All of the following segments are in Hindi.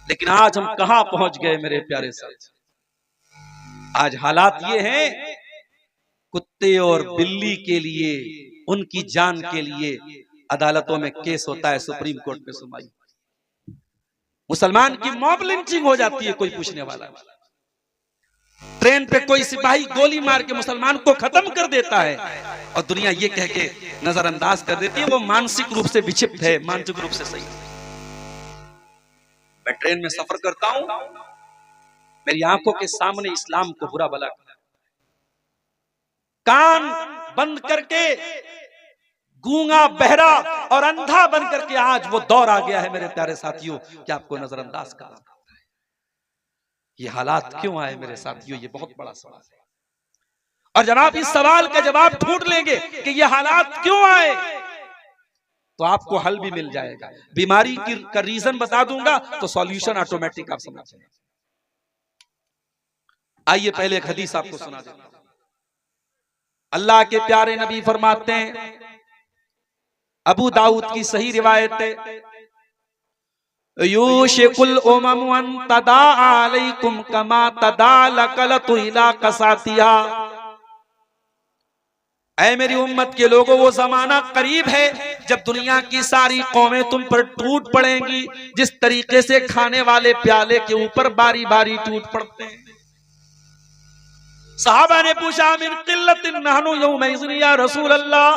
लेकिन आज हम कहां पहुंच गए मेरे प्यारे साथ। आज हालात ये हैं, कुत्ते और बिल्ली के लिए, उनकी जान के लिए अदालतों में केस होता है, सुप्रीम कोर्ट में सुनवाई। मुसलमान की मॉब लिंचिंग हो जाती है, कोई पूछने वाला नहीं। ट्रेन पे कोई सिपाही गोली मार के मुसलमान को खत्म कर देता है और दुनिया ये कह के नजरअंदाज कर देती है वो मानसिक रूप से विक्षिप्त है, मानसिक रूप से सही। मैं ट्रेन में सफर करता हूं, मेरी आंखों के सामने इस्लाम को बुरा भला, कान बंद करके गूंगा, बहरा और अंधा बन करके आज वो दौर आ गया है मेरे प्यारे साथियों कि आपको नजरअंदाज करना पड़ता है। ये हालात क्यों आए मेरे साथियों, ये बहुत बड़ा सवाल है। और जब आप इस सवाल का जवाब ढूंढ लेंगे कि ये हालात क्यों आए, तो आपको हल भी मिल जाएगा। बीमारी का रीजन बता दूंगा तो सॉल्यूशन ऑटोमेटिक आप समझ जाएंगे। आइए पहले एक हदीस आपको सुना देता हूं। अल्लाह के प्यारे नबी फरमाते हैं, अबू दाऊद की सही रिवायत है, यूशिकुल उमम अन तदा अलैकुम कमा तदालकलतु इला कसातिहा। ऐ मेरी उम्मत के लोगों, वो जमाना करीब है जब दुनिया की सारी कौमें तुम पर टूट पड़ेंगी, जिस तरीके से खाने वाले प्याले के ऊपर बारी बारी टूट पड़ते हैं। सहाबा ने पूछा, मिन किल्लतिन नहनु यौमइज़िन या रसूल अल्लाह,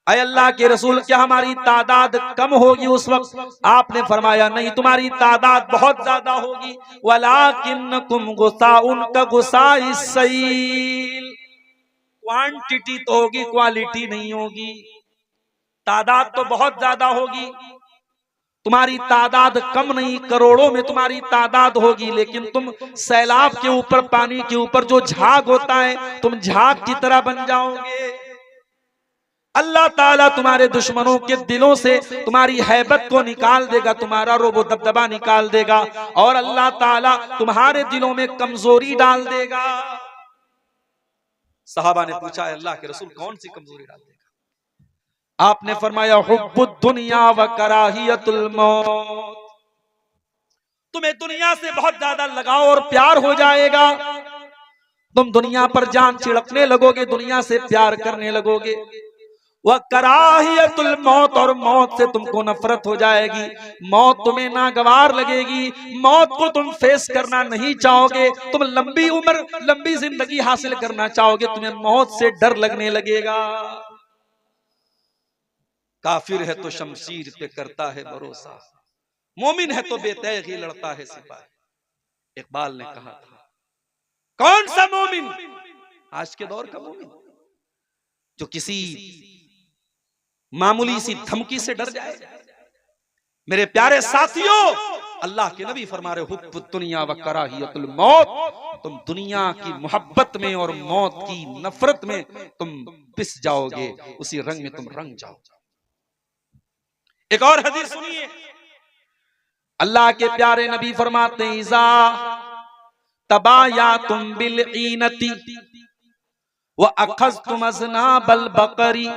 ऐ अल्लाह के रसूल क्या हमारी तादाद कम होगी उस वक्त? आपने फरमाया नहीं, तुम्हारी तादाद बहुत ज्यादा होगी। वलाकिन्नकुम गुसाउन का गुसाइस सैल, क्वांटिटी तो होगी, क्वालिटी नहीं होगी। तादाद तो बहुत ज्यादा होगी, तुम्हारी तादाद कम नहीं, करोड़ों में तुम्हारी तादाद होगी, लेकिन तुम सैलाब के ऊपर, पानी के ऊपर जो झाग होता है, तुम झाग की तरह बन जाओगे। अल्लाह ताला तुम्हारे दुश्मनों के दिलों से तुम्हारी हैबत को निकाल देगा, तुम्हारा रोबो दबदबा निकाल देगा, और अल्लाह ताला तुम्हारे दिलों में कमजोरी डाल देगा। सहाबा ने पूछा, अल्लाह के रसूल कौन सी कमजोरी डाल देगा? आपने फरमाया, हुब्बुद दुनिया व कराहियतुल मौत, तुम्हें दुनिया से बहुत ज्यादा लगाव और प्यार हो जाएगा, तुम दुनिया पर जान छिड़कने लगोगे, दुनिया से प्यार करने लगोगे। वह कराहियतुल मौत, और मौत से तुमको नफरत हो जाएगी, मौत तुम्हें नागवार लगेगी, मौत को तुम फेस करना नहीं चाहोगे, तुम लंबी उम्र, लंबी जिंदगी हासिल करना चाहोगे, तुम्हें मौत से डर लगने लगेगा। काफिर है तो शमशीर पे करता है भरोसा, मोमिन है तो बेतैग ही लड़ता है सिपाही। इकबाल ने कहा था, कौन सा मोमिन, आज के दौर का मोमिन जो किसी मामूली सी धमकी से डर जाए? मेरे प्यारे साथियों, अल्लाह के नबी फरमा रहे, हुब्बुद दुनिया व कराहियतुल मौत, तुम दुनिया की मोहब्बत में और मौत की नफरत में तुम पिस जाओगे, उसी रंग में तुम रंग जाओगे। एक और हदीस सुनिए, अल्लाह के प्यारे नबी फरमाते हैं, इज़ा तबायातुम बिल ईनती व अखज़तुम अज़नाबल बकरी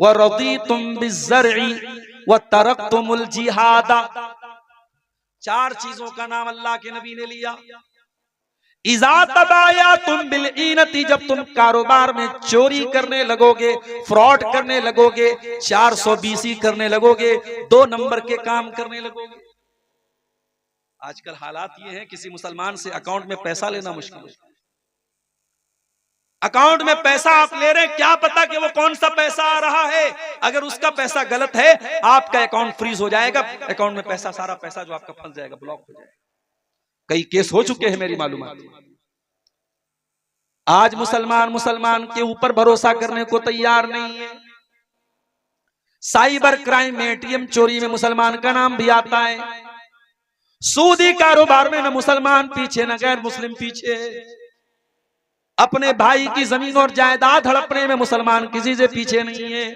व रदीतुम बिज़्ज़रई व तरकतुमुल जिहादा। चार चीजों का नाम अल्लाह के नबी ने लिया। इज़ा तबायातुम बिल ईनती, जब तुम कारोबार में चोरी करने लगोगे, फ्रॉड करने लगोगे, 420 करने लगोगे, 2 नंबर के काम करने लगोगे। आजकल हालात ये हैं, किसी मुसलमान से अकाउंट में पैसा लेना मुश्किल है। अकाउंट में पैसा आप ले रहे हैं, क्या पता कि वो कौन सा पैसा आ रहा है, अगर उसका पैसा गलत है आपका अकाउंट फ्रीज हो जाएगा, अकाउंट में पैसा, सारा पैसा जो आपका फंस जाएगा, ब्लॉक हो जाएगा। कई केस हो चुके हैं मेरी मालूमात। आज मुसलमान के ऊपर भरोसा करने को तैयार नहीं है। साइबर क्राइम में, एटीएम चोरी में मुसलमान का नाम भी आता है। सूदी कारोबार में न मुसलमान पीछे न गैर मुस्लिम पीछे। अपने भाई की जमीन और जायदाद हड़पने में मुसलमान किसी से पीछे नहीं है।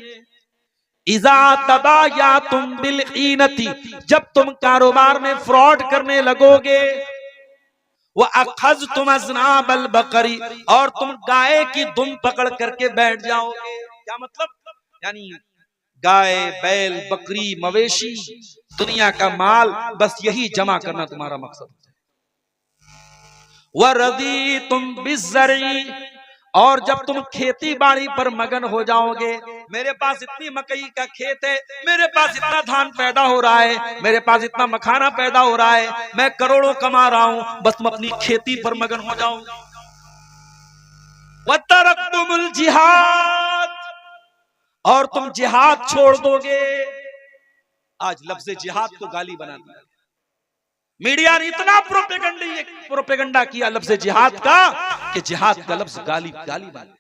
इज़ा तबायातुम बिल ईनती, जब तुम कारोबार में फ्रॉड करने लगोगे, वह अखज़तुम अज़नाबल बकरी, और तुम गाय की दुम पकड़ करके बैठ जाओगे। क्या मतलब? यानी गाय बैल बकरी मवेशी दुनिया का माल, बस यही जमा करना तुम्हारा मकसद है। वरदी तुम बिज़्ज़री, और जब तुम खेती बाड़ी पर मगन हो जाओगे, मेरे पास इतनी मकई का खेत है, मेरे पास इतना धान पैदा हो रहा है, मेरे पास इतना मखाना पैदा हो रहा है, मैं करोड़ों कमा रहा हूं, बस तुम अपनी खेती पर मगन हो जाओ। वतरक्तुमुल जिहाद, और तुम जिहाद छोड़ दोगे। आज लफ्ज़ जिहाद को गाली बना दिया, मीडिया ने इतना प्रोपेगेंडा किया लफ्ज़ जिहाद का कि जिहाद का लफ्ज़ गाली बना।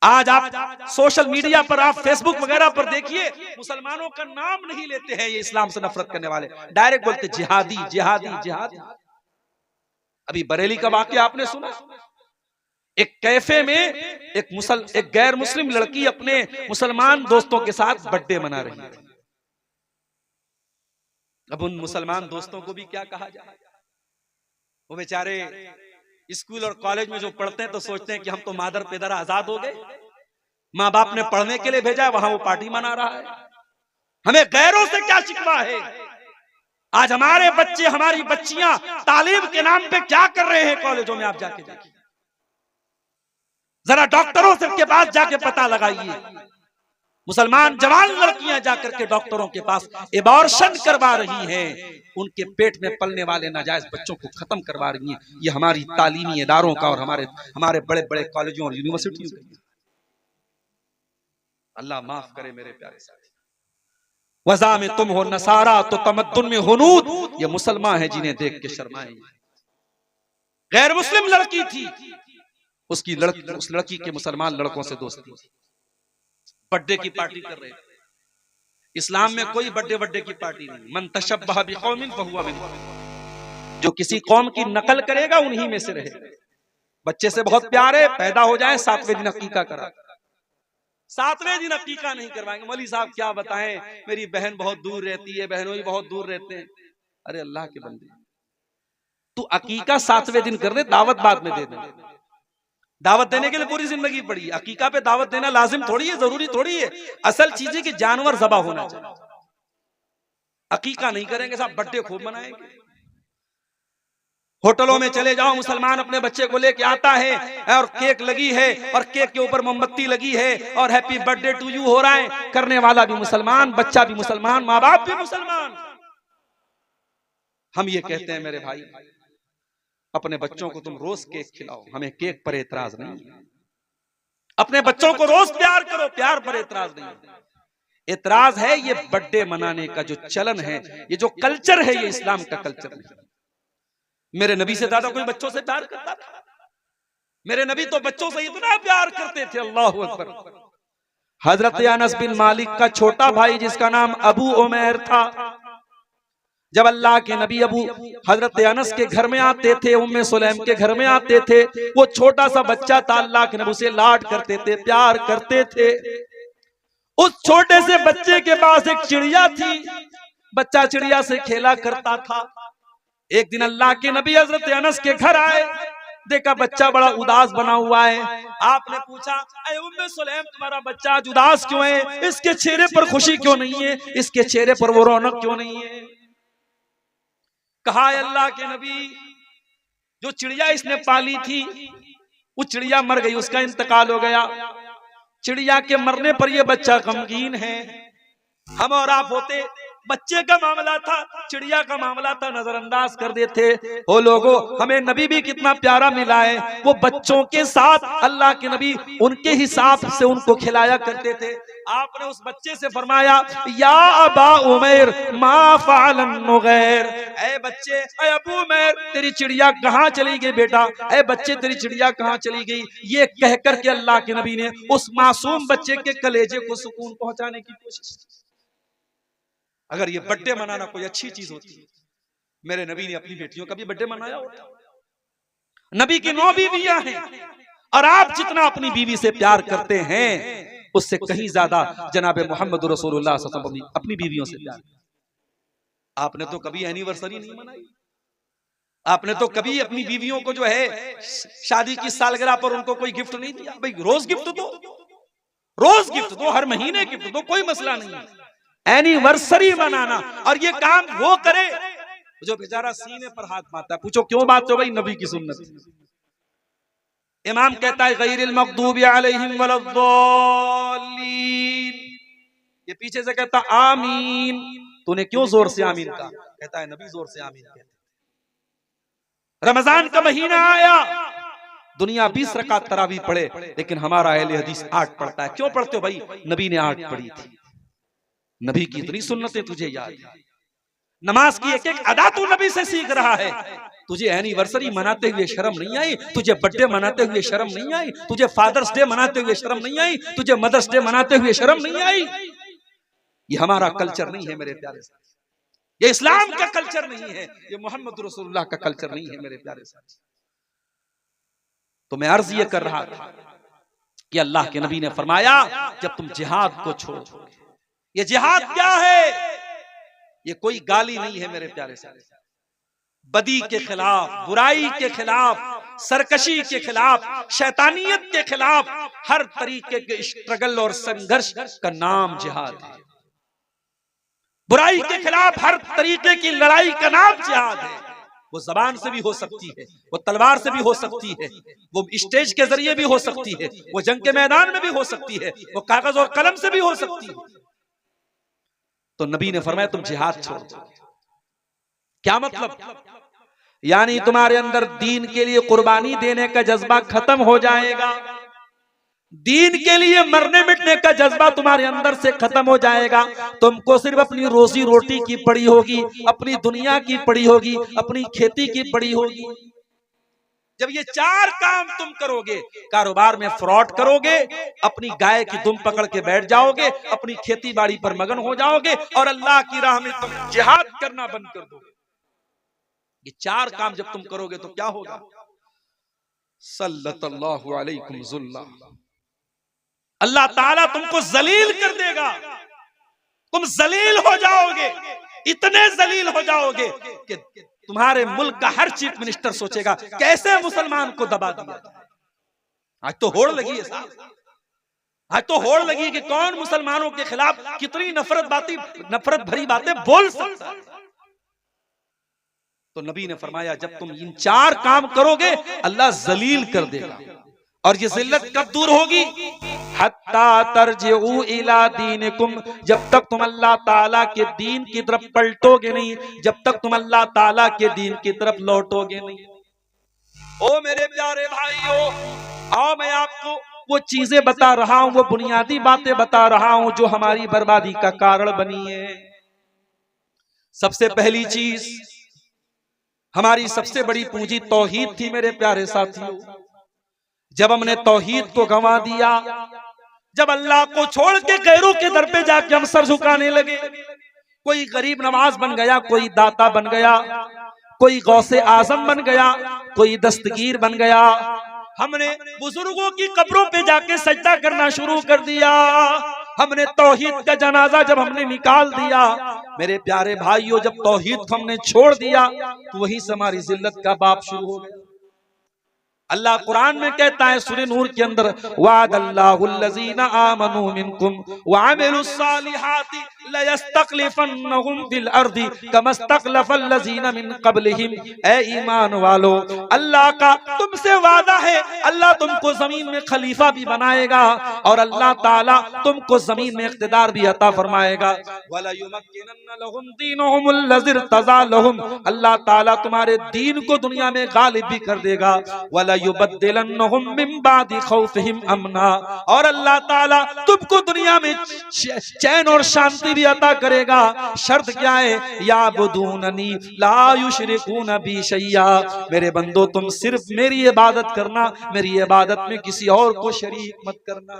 आज आप सोशल मीडिया पर, आप फेसबुक वगैरह पर देखिए, मुसलमानों का नाम नहीं लेते हैं ये इस्लाम से नफरत करने वाले, डायरेक्ट बोलते जिहादी जिहादी जिहादी। अभी बरेली का वाकया आपने सुना, एक कैफे में एक गैर मुस्लिम लड़की अपने मुसलमान दोस्तों के साथ बर्थडे मना रही है। अब उन मुसलमान दोस्तों को भी क्या कहा जाए, वो बेचारे स्कूल और कॉलेज में जो पढ़ते हैं तो सोचते हैं कि हम तो मादर पिदर आजाद हो गए, माँ बाप ने पढ़ने के लिए भेजा है, वहां वो पार्टी मना रहा है, हमें गैरों से क्या शिकवा है। आज हमारे बच्चे हमारी बच्चियां तालीम के नाम पे क्या कर रहे हैं कॉलेजों में, आप जाके देखिए, जरा डॉक्टरों से के पास जाके पता लगाइए, मुसलमान जवान लड़कियां जाकर के डॉक्टरों के पास एबॉर्शन करवा रही हैं, उनके पेट में पलने वाले नाजायज बच्चों को खत्म करवा रही हैं। ये हमारी तालीमी इदारों का और हमारे बड़े बड़े कॉलेजों और यूनिवर्सिटियों का। अल्लाह माफ करे मेरे प्यारे साथी। वज़ा में तुम हो नसारा तो तमद्दुन में हुनूद, ये मुसलमान है जिन्हें देख के शर्माए। गैर मुस्लिम लड़की थी, उस लड़की के मुसलमान लड़कों से दोस्ती, बर्थडे की पार्टी कर रहे थे। इस्लाम में कोई बर्थडे की पार्टी नहीं। मन तशब्बह बिकौमिन फहुवा मिनहुम, जो किसी कौम की नकल करेगा उन्हीं में से रहे। बच्चे से बहुत प्यार है, पैदा हो जाए 7वें दिन अकीका करा, 7वें दिन अकीका नहीं करवाएंगे। मौलवी साहब क्या बताएं, मेरी बहन बहुत दूर रहती है, बहनों ही बहुत दूर रहते हैं। अरे अल्लाह के बंदे, तू अकीका 7वें दिन कर दे, दावत बाद में दे दे। दावत देने के लिए पूरी जिंदगी पड़ी, अकीका पे दावत देना लाजिम थोड़ी है, जरूरी थोड़ी है। असल चीज है कि जानवर ज़बा होना चाहिए। अकीका नहीं करेंगे साहब, बर्थडे खूब मनाएंगे। होटलों में चले जाओ, मुसलमान अपने बच्चे को लेके आता है और केक लगी है और केक के ऊपर मोमबत्ती लगी है और हैप्पी बर्थडे टू यू हो रहा है। करने वाला भी मुसलमान, बच्चा भी मुसलमान, माँ बाप भी मुसलमान। हम ये कहते हैं मेरे भाई, अपने बच्चों को तुम रोज केक खिलाओ, हमें केक पर एतराज नहीं है। अपने बच्चों को रोज प्यार करो, प्यार पर एतराज नहीं है। एतराज है ये बर्थडे मनाने का जो चलन है, ये जो कल्चर है, ये इस्लाम का कल्चर नहीं। मेरे नबी से ज्यादा कोई बच्चों से प्यार करता था? मेरे नबी तो बच्चों से इतना प्यार करते थे, अल्लाहु अकबर। हजरत अनस बिन मालिक का छोटा भाई जिसका नाम अबू उमैर था, जब अल्लाह के नबी हजरत अनस के घर में आते थे, उम्मे सुलैम के घर में आते थे, वो छोटा सा बच्चा था, अल्लाह के नबी उसे लाड करते थे, प्यार करते थे। उस छोटे से बच्चे के पास एक चिड़िया थी, बच्चा चिड़िया से खेला करता था। एक दिन अल्लाह के नबी हजरत अनस के घर आए, देखा बच्चा बड़ा उदास बना हुआ है। आपने पूछा, अरे उम्मे सुलैम तुम्हारा बच्चा आज उदास क्यों है? इसके चेहरे पर खुशी क्यों नहीं है? इसके चेहरे पर वो रौनक क्यों नहीं है? कहा, अल्लाह के नबी, जो चिड़िया इसने पाली थी वो चिड़िया मर गई, उसका इंतकाल हो गया। चिड़िया के मरने पर ये बच्चा गमगीन है। हम और आप होते, बच्चे का मामला था, चिड़िया का मामला था, नजरअंदाज कर देते। ओ लोगों, हमें नबी भी कितना प्यारा मिला है। वो बच्चों के साथ अल्लाह के नबी उनके हिसाब से उनको खिलाया करते थे। आपने उस बच्चे से फरमाया, या अबा उमैर मा फ़अलन नुग़ैर, ऐ बच्चे, ऐ अबू उमैर, तेरी चिड़िया कहाँ चली गई बेटा? ऐ बच्चे, तेरी चिड़िया कहाँ चली गई? ये कहकर के अल्लाह के नबी ने उस मासूम बच्चे के कलेजे को सुकून पहुंचाने की कोशिश की। अगर ये बर्थडे मनाना कोई अच्छी चीज होती, मेरे नबी ने अपनी बेटियों का भी बर्थडे मनाया होता। नबी की 9 बीवियां हैं और आप जितना अपनी बीवी से प्यार करते हैं उससे कहीं ज्यादा जनाबे मोहम्मद रसूलुल्लाह सल्लल्लाहु अलैहि वसल्लम अपनी बीवियों से प्यार। आपने तो कभी एनिवर्सरी नहीं मनाई, आपने तो कभी अपनी बीवियों को जो है शादी की सालगिरह पर उनको कोई गिफ्ट नहीं दिया। भाई रोज गिफ्ट दो, रोज गिफ्ट दो, हर महीने गिफ्ट दो, कोई मसला नहीं है। एनिवर्सरी मनाना, और ये काम वो करे जो बेचारा सीने पर हाथ मारता है। पूछो क्यों बात हो भाई? नबी की सुन्नत। इमाम कहता है गैरिल मग़दूबि अलैहिम वलद्दालीन, ये पीछे से कहता आमीन। तूने क्यों जोर से आमीन कहा? कहता है नबी जोर से आमीन कहते। रमजान का महीना आया, दुनिया 20 रकात तरावी पढ़े, लेकिन हमारा अहले हदीस 8 पढ़ता है। क्यों पढ़ते हो भाई? नबी ने 8 पढ़ी थी। नबी की इतनी सुन्नतें तुझे याद है, नमाज की एक एक अदा तू नबी से सीख रहा है। तुझे एनिवर्सरी मनाते हुए शर्म नहीं आई? तुझे बर्थडे मनाते हुए शर्म नहीं आई? तुझे फादर्स डे मनाते हुए शर्म नहीं आई? तुझे मदर्स डे मनाते हुए शर्म नहीं आई? ये हमारा कल्चर नहीं है मेरे प्यारे साथी, ये इस्लाम का कल्चर नहीं है, ये मोहम्मद रसूलुल्लाह का कल्चर नहीं है मेरे प्यारे साथी। तो मैं अर्ज ये कर रहा था कि अल्लाह के नबी ने फरमाया जब तुम जिहाद को छोड़ो, ये जिहाद क्या है? ये कोई गाली नहीं है मेरे प्यारे साथी। बदी के खिलाफ, बुराई के खिलाफ, सरकशी के खिलाफ, शैतानियत के खिलाफ हर तरीके के स्ट्रगल और संघर्ष का नाम जिहाद है। बुराई के खिलाफ हर तरीके की लड़ाई का नाम जिहाद है। वो जबान से भी हो सकती है, वो तलवार से भी हो सकती है, वो स्टेज के जरिए भी हो सकती है, वो जंग के मैदान में भी हो सकती है, वो कागज और कलम से भी हो सकती है। तो नबी ने फरमाया तुम जिहाद छोड़ दो। क्या मतलब? यानी तुम्हारे अंदर दीन के लिए कुर्बानी देने का जज्बा खत्म हो जाएगा, दीन के लिए मरने मिटने का जज्बा तुम्हारे अंदर से खत्म हो जाएगा। तुमको सिर्फ अपनी रोजी रोटी की पड़ी होगी, अपनी दुनिया की पड़ी होगी, अपनी खेती की पड़ी होगी। जब ये 4 काम तुम करोगे, कारोबार में फ्रॉड करोगे, अपनी गाय की दुम पकड़ के बैठ जाओगे, अपनी खेती बाड़ी पर मगन हो जाओगे और अल्लाह की राह में तुम जिहाद करना बंद कर दोगे। ये 4 काम जब तुम करोगे तो क्या होगा? सल्लल्लाहु अलैकुम ज़ुल्ला, अल्लाह ताला तुमको जलील कर देगा। तुम जलील हो जाओगे, इतने जलील हो जाओगे कि तुम्हारे मुल्क का हर चीफ मिनिस्टर सोचेगा कैसे मुसलमान को दबा दिया जाए। आज तो होड़ लगी है साहब, आज तो होड़ लगी कि कौन मुसलमानों के खिलाफ कितनी नफरत भरी बातें बोल सकता है। तो नबी ने फरमाया जब तुम इन 4 काम करोगे अल्लाह जलील कर देगा। और ये जिल्लत कब दूर होगी? हत्ता तरजिउ इला दीनिकुम, जब तक तुम अल्लाह ताला के दीन की तरफ पलटोगे नहीं, जब तक तुम अल्लाह ताला के दीन की तरफ लौटोगे नहीं। ओ मेरे प्यारे भाइयों, आओ मैं आपको वो चीजें बता रहा हूं, वो बुनियादी बातें बता रहा हूं जो हमारी बर्बादी का कारण बनी है। सबसे पहली चीज, हमारी सबसे बड़ी पूंजी तौहीद थी मेरे प्यारे साथियों। जब हमने तौहीद को गंवा दिया, जब अल्लाह को छोड़ के गैरों के दर पे जाके हम सर झुकाने लगे, कोई गरीब नवाज बन गया, कोई दाता बन गया, कोई गौसे आजम बन गया, कोई दस्तगीर बन गया, हमने बुजुर्गों की कब्रों पे जाके सजदा करना शुरू कर दिया, हमने तौहीद का जनाजा जब हमने निकाल दिया, मेरे प्यारे भाइयों जब तौहीद को हमने छोड़ दिया तो वहीं से हमारी जिल्लत का बाप शुरू हो गया। अल्लाह कुरान में कहता है सूरह नूर के अंदर, वादल्लाहुल्लज़ीना आमनू मिनकुम व अमिलुस्सालिहाति लयस्तखलिफन्नहुम फिल अर्दी कमस्तखलफल्लज़ीना मिन क़ब्लिहिम। ए ईमान वालो, अल्लाह का तुमसे वादा है, अल्लाह तुमको जमीन में खलीफा भी बनाएगा और अल्लाह ताला तुमको जमीन में इख्तिदार भी अता फरमाएगा। वला युमक्किनन्ना लहुम दीनुहुमुल्लज़ी इर्तज़ा लहुम, अल्लाह ताला तुम्हारे दीन को दुनिया में गालिब भी कर देगा। वला युबद्दिलन्नहुम मिन बादि खौफिहिम अमना, और अल्लाह ताला तुमको दुनिया में चैन और शांति भी अता करेगा। शर्त क्या है? याबुदूननी ला युशरिकून बी शैया, मेरे बंदो तुम सिर्फ मेरी इबादत करना, मेरी इबादत में किसी और को शरीक मत करना,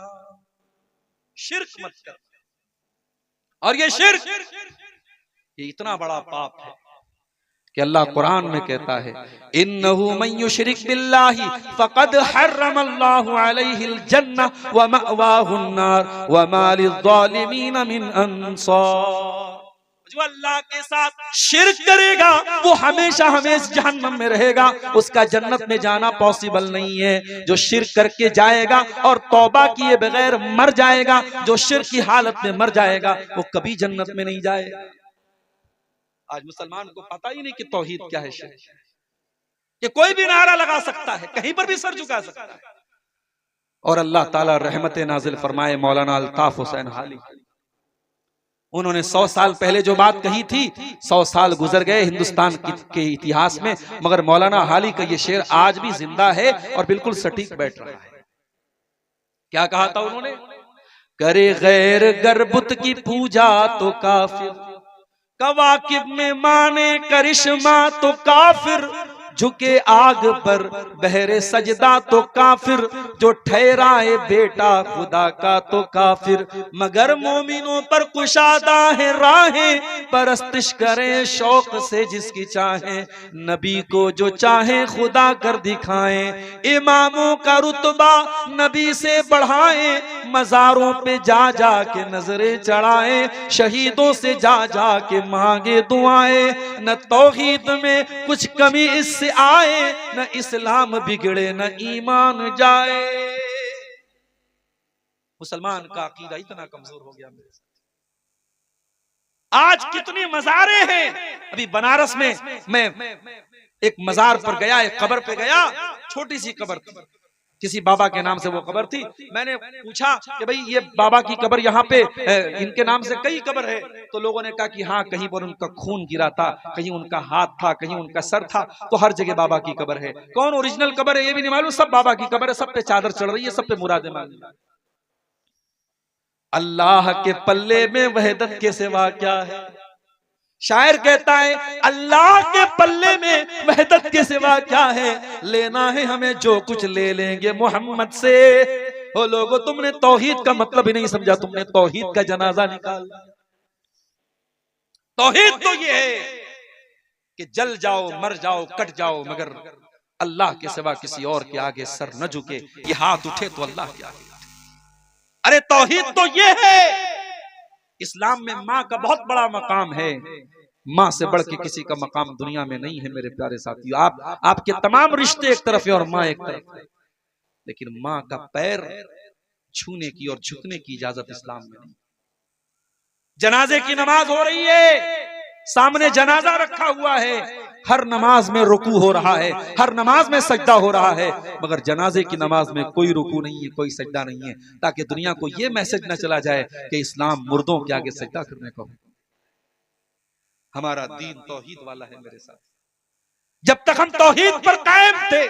शिर्क मत करना। और ये शिर्क, ये इतना बड़ा पाप है कि अल्लाह कुरान में कहता है, इन्नहु मन युशरिक बिल्लाहि फक़द हर्रमल्लाहु अलैहिल जन्नह व मअवाहुन नार व मा लिज़्ज़ालिमीन मिन अंसार। जो अल्लाह के साथ शिर्क करेगा वो हमेशा हमेशा जहन्नम में रहेगा, उसका जन्नत में जाना पॉसिबल नहीं है। जो शिर्क करके जाएगा और तौबा किए बगैर मर जाएगा, जो शिर्क की हालत में मर जाएगा, वो कभी जन्नत में नहीं जाएगा। आज मुसलमान को पता ही नहीं कि तौहीद क्या है, शिर्क कि कोई भी नारा लगा सकता है, कहीं पर भी सर झुका सकता है। और अल्लाह ताला रहमत नाजिल फरमाए मौलाना अल्ताफ हुसैन हाली, उन्होंने 100 साल पहले जो बात कही थी, 100 साल गुजर गए हिंदुस्तान के इतिहास में, मगर मौलाना हाली का ये शेर आज भी जिंदा है और बिल्कुल सटीक बैठ रहा है। क्या कहा था उन्होंने? करे गैर गर्बुत की पूजा तो काफिर, कवाकिब में माने करिश्मा तो काफिर, झुके आग पर बहरे सजदा तो काफिर, जो ठहराए बेटा खुदा का तो काफिर, मगर मोमिनों पर कुशादा है राहें, परस्तिश करें शौक से जिसकी चाहे, नबी को जो चाहे खुदा कर दिखाएं, इमामों का रुतबा नबी से बढ़ाएं, मजारों पे जा जा के नजरें चढ़ाएं, शहीदों से जा जा के मांगे दुआएं, न तौहीद में कुछ कमी इससे आए, न इस्लाम बिगड़े न ईमान जाए। मुसलमान का अकीदा इतना कमजोर हो गया मेरे साथ। आज कितनी मज़ारें हैं। अभी बनारस में मैं एक मज़ार पर गया, एक कब्र पे गया, छोटी सी कब्र थी, किसी बाबा के नाम से वो कब्र थी। मैंने पूछा कि भाई ये बाबा की कब्र यहाँ पे इनके नाम से कई कब्र है, तो लोगों ने कहा कि हाँ, कहीं पर उनका खून गिरा था, कहीं उनका हाथ था, कहीं उनका सर था, तो हर जगह बाबा की कब्र है। कौन ओरिजिनल कब्र है ये भी नहीं मालूम, सब बाबा की कब्र है, सब पे चादर चढ़ रही है, सब पे मुरादे मांग रही है। अल्लाह के पल्ले में वहदत के सिवा क्या है? शायर कहता है अल्लाह के पल्ले में वहदत के सिवा क्या है, लेना है हमें जो कुछ ले लेंगे मोहम्मद से। ओ लोगों, तुमने तौहीद का मतलब ही नहीं समझा, तुमने तौहीद का जनाजा निकाल। तौहीद तो ये है कि जल जाओ, मर जाओ, कट जाओ, मगर अल्लाह के सिवा किसी और के आगे सर न झुके। ये हाथ उठे तो अल्लाह के आगे। अरे तौहीद तो ये है। इस्लाम में माँ का बहुत बड़ा मकाम है, माँ से बढ़ के किसी का मकाम दुनिया में नहीं है मेरे प्यारे साथियों। आपके तमाम रिश्ते एक तरफ है और माँ एक तरफ है, लेकिन माँ का पैर छूने की और झुकने की इजाजत इस्लाम में नहीं। जनाजे की नमाज हो रही है, सामने जनाजा रखा हुआ है, हर नमाज में रुकू हो रहा है, हर नमाज में सजदा हो रहा है, मगर जनाजे की नमाज में कोई रुकू नहीं है, कोई सजदा नहीं है, ताकि दुनिया को यह मैसेज न चला जाए कि इस्लाम मुर्दों के आगे सजदा करने को। हमारा दीन तौहीद वाला है मेरे साथ। जब तक हम तौहीद पर कायम थे,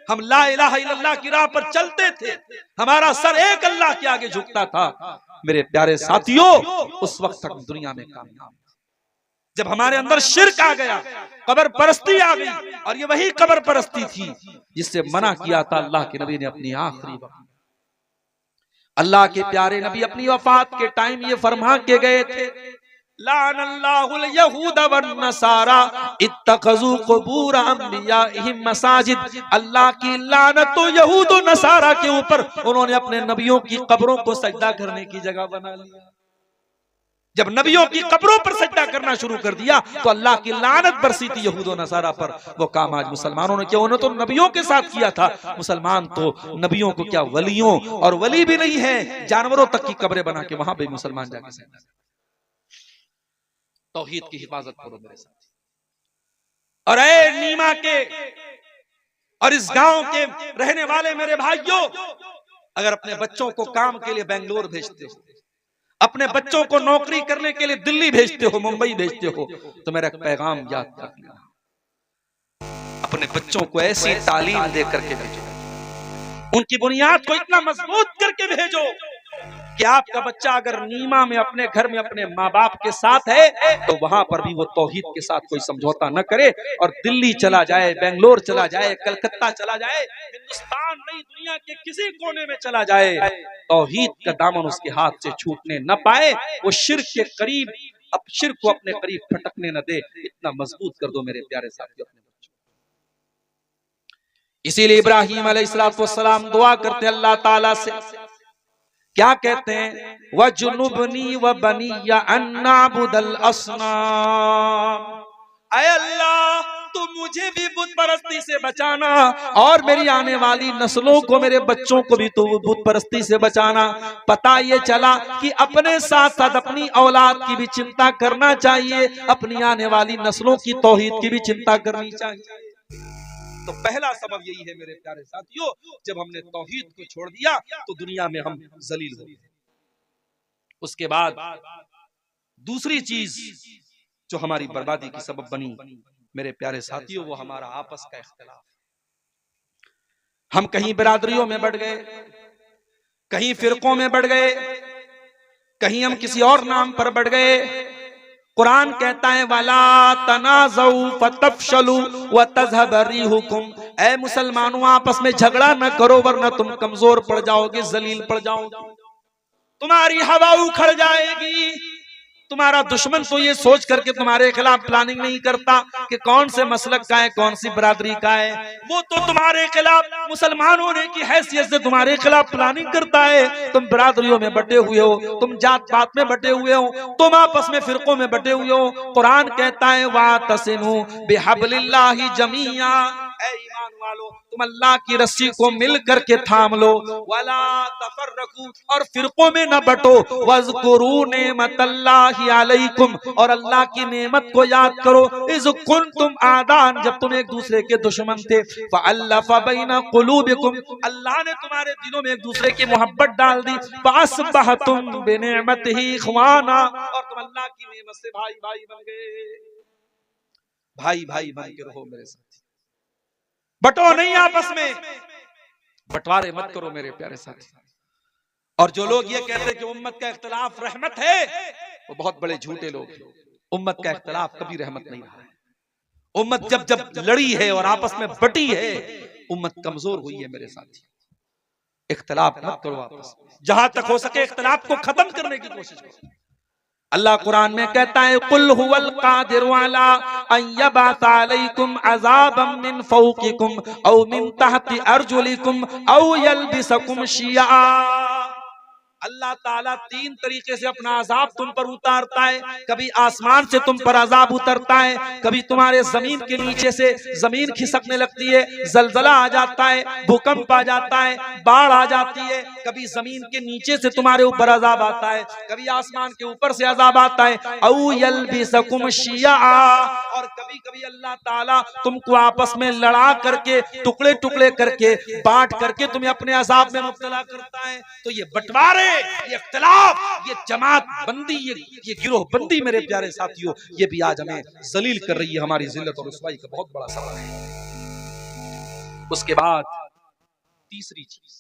हम ला इलाहा इल्लल्लाह की राह पर चलते थे, हमारा सर एक अल्लाह के आगे झुकता था, मेरे प्यारे साथियों, उस वक्त तक दुनिया में कामयाब। जब हमारे अंदर शिर्क आ गया, कब्र परस्ती आ गई, और ये वही कब्र परस्ती थी जिससे मना किया था अल्लाह के नबी ने अपनी आखिरी वक्त। अल्लाह के प्यारे नबी अपनी वफात के टाइम ये फरमा के गए थे, लानल्लाहुल यहूद वन नसारा इत्तखज़ू कुबूर अंबियाइहिम मसाजिद। अल्लाह की लानत तो यहूद और नसारा के ऊपर, उन्होंने अपने नबियों की कब्रों को सजदा करने की जगह बना लिया। जब नबियों की कब्रों पर सजदा करना शुरू कर दिया तो अल्लाह की लानत बरसी थी यहूद और नसारा पर। वो काम आज मुसलमानों ने किया, उन्होंने तो नबियों के साथ किया था। मुसलमान तो नबियों को क्या, वलियों, और वली भी नहीं है, जानवरों तक की कब्रें बना के वहां पे मुसलमान जाके सजदा। तौहीद की हिफाजत करो मेरे साथ। और ऐ नीमा के और इस गांव के रहने वाले मेरे भाइयों, अगर अपने बच्चों को काम के लिए बेंगलोर भेजते हो, अपने बच्चों को नौकरी करने के लिए दिल्ली भेजते हो, मुंबई भेजते हो, तो मेरा एक पैगाम याद रख लेना, अपने बच्चों को ऐसी तालीम दे करके भेजो, उनकी बुनियाद को इतना मजबूत करके भेजो कि आपका बच्चा अगर नीमा में अपने घर में अपने माँ बाप के साथ है तो वहां पर भी वो तौहीद के साथ कोई समझौता न करे, और दिल्ली चला जाए, बेंगलोर चला जाए, कलकत्ता चला जाए, हिंदुस्तान नहीं दुनिया के किसी कोने में चला जाए, तौहीद का दामन उसके हाथ से छूटने न पाए, वो शिर्क के करीब, अब शिर्क को अपने करीब फटकने न दे। इतना मजबूत कर दो मेरे प्यारे साथियों अपने बच्चों। इसीलिए इब्राहीम अलैहिस्सलाम दुआ करते अल्लाह ताला से क्या कहते हैं, वजुनुबनी व बनिया अन्नाबुदल अस्नाम। ऐ अल्लाह तू मुझे भी बुत परस्ती से बचाना और मेरी आने वाली नस्लों को, मेरे बच्चों को भी तू बुत परस्ती से बचाना। पता ये चला कि अपने साथ साथ अपनी औलाद की भी चिंता करना चाहिए, अपनी आने वाली नस्लों की तौहीद की भी चिंता करनी चाहिए। तो पहला सबब यही है मेरे प्यारे साथियों, जब हमने तौहीद को छोड़ दिया तो दुनिया में हम जलील हो गए। उसके बाद दूसरी चीज जो हमारी बर्बादी की सबब बनी मेरे प्यारे साथियों, वो हमारा आपस का इख्तिलाफ। हम कहीं बिरादरियों में बढ़ गए, कहीं फिरकों में बढ़ गए, कहीं हम किसी और नाम पर बढ़ गए। कुरान कहता है वला तनाज़उ फतफशलु व तज़हब रिहुकुम, ऐ मुसलमानों आपस में झगड़ा न करो वरना तुम कमजोर पड़ जाओगे, जलील पड़ जाओगे, तुम्हारी हवा उखड़ जाएगी। तुम्हारा दुश्मन तो ये सोच करके तुम्हारे खिलाफ प्लानिंग नहीं करता कि कौन से मसलक का है, कौन सी बरादरी का है, वो तो तुम्हारे खिलाफ मुसलमान होने की हैसियत से तुम्हारे खिलाफ प्लानिंग करता है। तुम बरादरियों में बटे हुए हो, तुम जात पात में बटे हुए हो, तुम आपस में फिरकों में बटे हुए हो। कुरान कहता है वातसिमू बिहब्लिल्लाहि जमीआ, ऐ ईमान वालो तुम अल्लाह की रस्सी को मिल करके थाम लो, वला तफर्रकू, और फिरकों में न बटो, वज़कुरू नेमतल्लाहि अलैकुम, और अल्लाह की नेमत को याद करो, इज़ कुंतुम आदान, जब तुम एक दूसरे के दुश्मन थे, फ़अल्लफ़ बैन क़ुलूबिकुम, अल्लाह ने तुम्हारे दिलों में एक दूसरे की मोहब्बत डाल दी, फ़अस्बहतुम बिनिअमतिही इख़वाना, और तुम अल्लाह की नेमत से भाई भाई बन गए। भाई भाई बन के रहो मेरे साथ, बटो नहीं आपस में, बंटवारे मत करो मेरे प्यारे साथी। और जो लोग ये कहते हैं कि उम्मत का इख्तिलाफ रहमत है, वो बहुत बड़े झूठे लोग हैं। उम्मत का इख्तिलाफ कभी रहमत नहीं रहा है। उम्मत जब जब लड़ी है और आपस में बटी है, उम्मत कमजोर हुई है मेरे साथी। इख्तिलाफ मत करो आपस में, जहां तक हो सके इख्तिलाफ को खत्म करने की कोशिश करो। अल्लाह कुरान में कहता है कुल हुवल कादिरु अला अन यबअसा अलैकुम अज़ाबम मिन फौकिकुम औ मिन तहति अर्जुलिकुम औ यल्बिसकुम शिया। अल्लाह ताला तीन तरीके से अपना अजाब तुम पर उतारता है। कभी आसमान से तुम पर अजाब उतरता है, कभी तुम्हारे जमीन के नीचे से जमीन खिसकने लगती है, जलजला आ जाता है, भूकंप आ जाता है, बाढ़ आ जाती है। कभी जमीन के नीचे से तुम्हारे ऊपर अजाब आता है, कभी आसमान के ऊपर से अजाब आता है। औ यल्बिसकुम शिया, और कभी कभी अल्लाह ताला तुमको आपस में लड़ा करके, टुकड़े टुकड़े करके, बांट करके तुम्हें अपने अजाब में मुब्तला करता है। तो ये बंटवारे, ये इख्तिलाफ, ये जमात बंदी, ये गिरोह बंदी मेरे प्यारे साथियों, ये भी आज हमें जलील कर रही है, हमारी जिल्लत और रुसवाई का बहुत बड़ा सबब है। उसके बाद तीसरी चीज